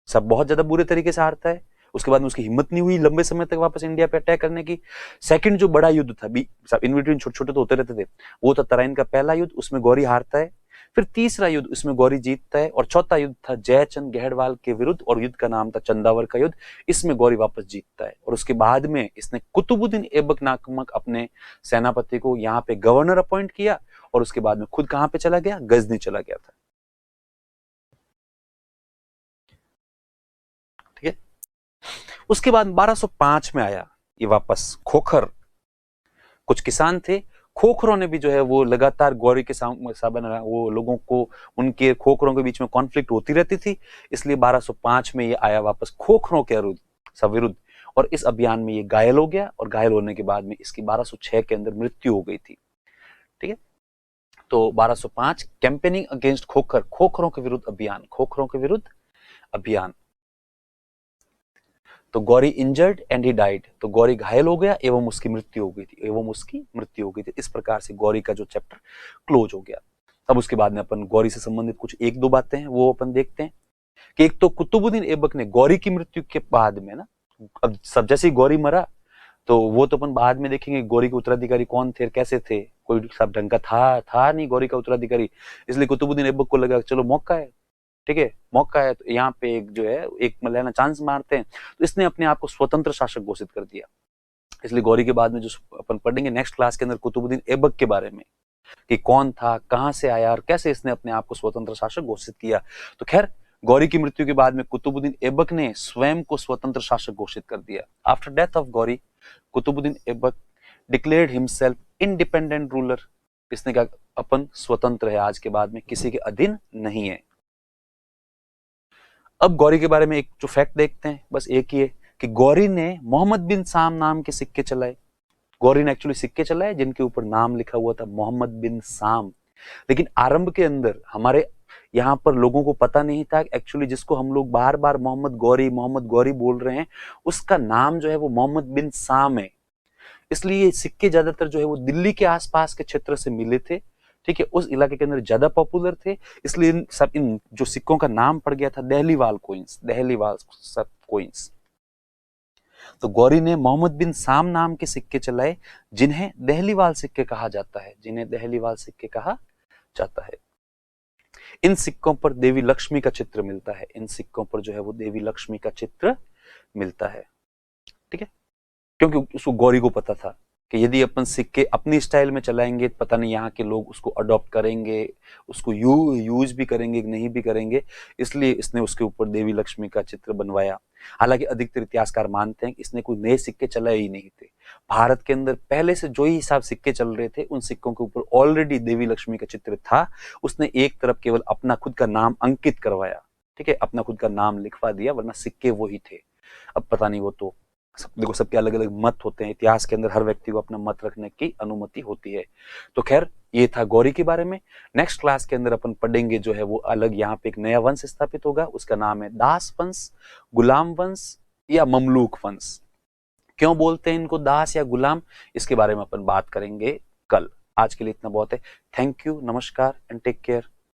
सब बहुत ज्यादा बुरे तरीके से हारता है। उसके बाद में उसकी हिम्मत नहीं हुई लंबे समय तक वापस इंडिया पे अटैक करने की। सेकंड जो बड़ा युद्ध था, सब इन बिटवीन छोटे छोटे तो होते रहते थे, वो था तराइन का पहला युद्ध, उसमें गौरी हारता है। फिर तीसरा युद्ध, इसमें गौरी जीतता है, और चौथा युद्ध था जयचंद गहड़वाल के विरुद्ध, और युद्ध का नाम था चंदावर का युद्ध। इसमें गौरी वापस जीतता है, और उसके बाद में इसने कुतुबुद्दीन ऐबक नामक अपने सेनापति को यहाँ पे गवर्नर अपॉइंट किया, और उसके बाद में खुद कहां पे चला गया, गजनी चला गया था। ठीक है। उसके बाद 1205 में आया ये वापस खोखर। कुछ किसान थे, खोखरों ने भी जो है वो लगातार गौरी के सामने वो लोगों को, उनके खोखरों के बीच में कॉन्फ्लिक्ट होती रहती थी, इसलिए 1205 में ये आया वापस खोखरों के विरुद्ध, और इस अभियान में ये घायल हो गया, और घायल होने के बाद में इसकी 1206 के अंदर मृत्यु हो गई थी। ठीक है। तो 1205 कैंपेनिंग अगेंस्ट खोखर, खोखरों के विरुद्ध अभियान, खोखरों के विरुद्ध अभियान। तो Gauri injured and he died, तो गौरी घायल हो गया एवं उसकी मृत्यु हो गई थी। इस प्रकार से गौरी का जो चैप्टर क्लोज हो गया। अब उसके बाद में अपन गौरी से संबंधित कुछ एक दो बातें हैं वो अपन देखते हैं कि एक तो कुतुबुद्दीन ऐबक ने गौरी की मृत्यु के बाद में ना, अब सब जैसे ही गौरी मरा तो वो तो अपन बाद में देखेंगे गौरी के उत्तराधिकारी कौन थे, कैसे थे, कोई सब ढंग का था नहीं गौरी का उत्तराधिकारी। इसलिए कुतुबुद्दीन ऐबक को लगा चलो मौका है, ठीक है, मौका है, तो यहाँ पे एक जो है एक मतलब चांस मारते हैं, तो इसने अपने आप को स्वतंत्र शासक घोषित कर दिया। इसलिए गौरी के बाद में जो अपन पढ़ेंगे नेक्स्ट क्लास के अंदर कुतुबुद्दीन ऐबक के बारे में कि कौन था, कहां से आया और कैसे इसने अपने आप को स्वतंत्र शासक घोषित किया। तो खैर गौरी की मृत्यु के बाद में कुतुबुद्दीन ऐबक ने स्वयं को स्वतंत्र शासक घोषित कर दिया। After death of Ghori, Qutbuddin Aibak declared himself independent ruler. इसने कहा अपन स्वतंत्र है, आज के बाद में किसी के अधीन नहीं है। अब गौरी के बारे में एक जो फैक्ट देखते हैं, बस एक ही है कि गौरी ने मोहम्मद बिन साम नाम के सिक्के चलाए। गौरी ने एक्चुअली सिक्के चलाए जिनके ऊपर नाम लिखा हुआ था मोहम्मद बिन साम, लेकिन आरंभ के अंदर हमारे यहाँ पर लोगों को पता नहीं था एक्चुअली जिसको हम लोग बार बार मोहम्मद गौरी बोल रहे हैं, उसका नाम जो है वो मोहम्मद बिन साम है। इसलिए ये सिक्के ज्यादातर जो है वो दिल्ली के आसपास के क्षेत्र से मिले थे, ठीक है, उस इलाके के अंदर ज्यादा पॉपुलर थे, इसलिए इन जो सिक्कों का नाम पड़ गया था दहलीवाल कोइंस। तो गौरी ने मोहम्मद बिन साम नाम के सिक्के चलाए जिन्हें दहलीवाल सिक्के कहा जाता है। इन सिक्कों पर देवी लक्ष्मी का चित्र मिलता है, ठीक है, क्योंकि उसको गौरी को पता था कि यदि अपन सिक्के अपनी स्टाइल में चलाएंगे पता नहीं यहाँ के लोग उसको अडॉप्ट करेंगे, उसको यूज भी करेंगे कि नहीं भी करेंगे, इसलिए इसने उसके ऊपर देवी लक्ष्मी का चित्र बनवाया। हालांकि अधिकतर इतिहासकार मानते हैं कि इसने कोई नए सिक्के चलाए ही नहीं थे। भारत के अंदर पहले से जो ही हिसाब सिक्के चल रहे थे उन सिक्कों के ऊपर ऑलरेडी देवी लक्ष्मी का चित्र था। उसने एक तरफ केवल अपना खुद का नाम अंकित करवाया, ठीक है, अपना खुद का नाम लिखवा दिया, वरना सिक्के वही थे। अब पता नहीं, वो तो देखो सबके अलग अलग मत होते हैं, इतिहास के अंदर हर व्यक्ति को अपना मत रखने की अनुमति होती है। तो खैर ये था गौरी के बारे में। नेक्स्ट क्लास के अंदर अपन पढ़ेंगे जो है वो अलग, यहाँ पे एक नया वंश स्थापित होगा, उसका नाम है दास वंश, गुलाम वंश या ममलूक वंश। क्यों बोलते हैं इनको दास या गुलाम, इसके बारे में अपन बात करेंगे कल। आज के लिए इतना बहुत है। थैंक यू, नमस्कार एंड टेक केयर।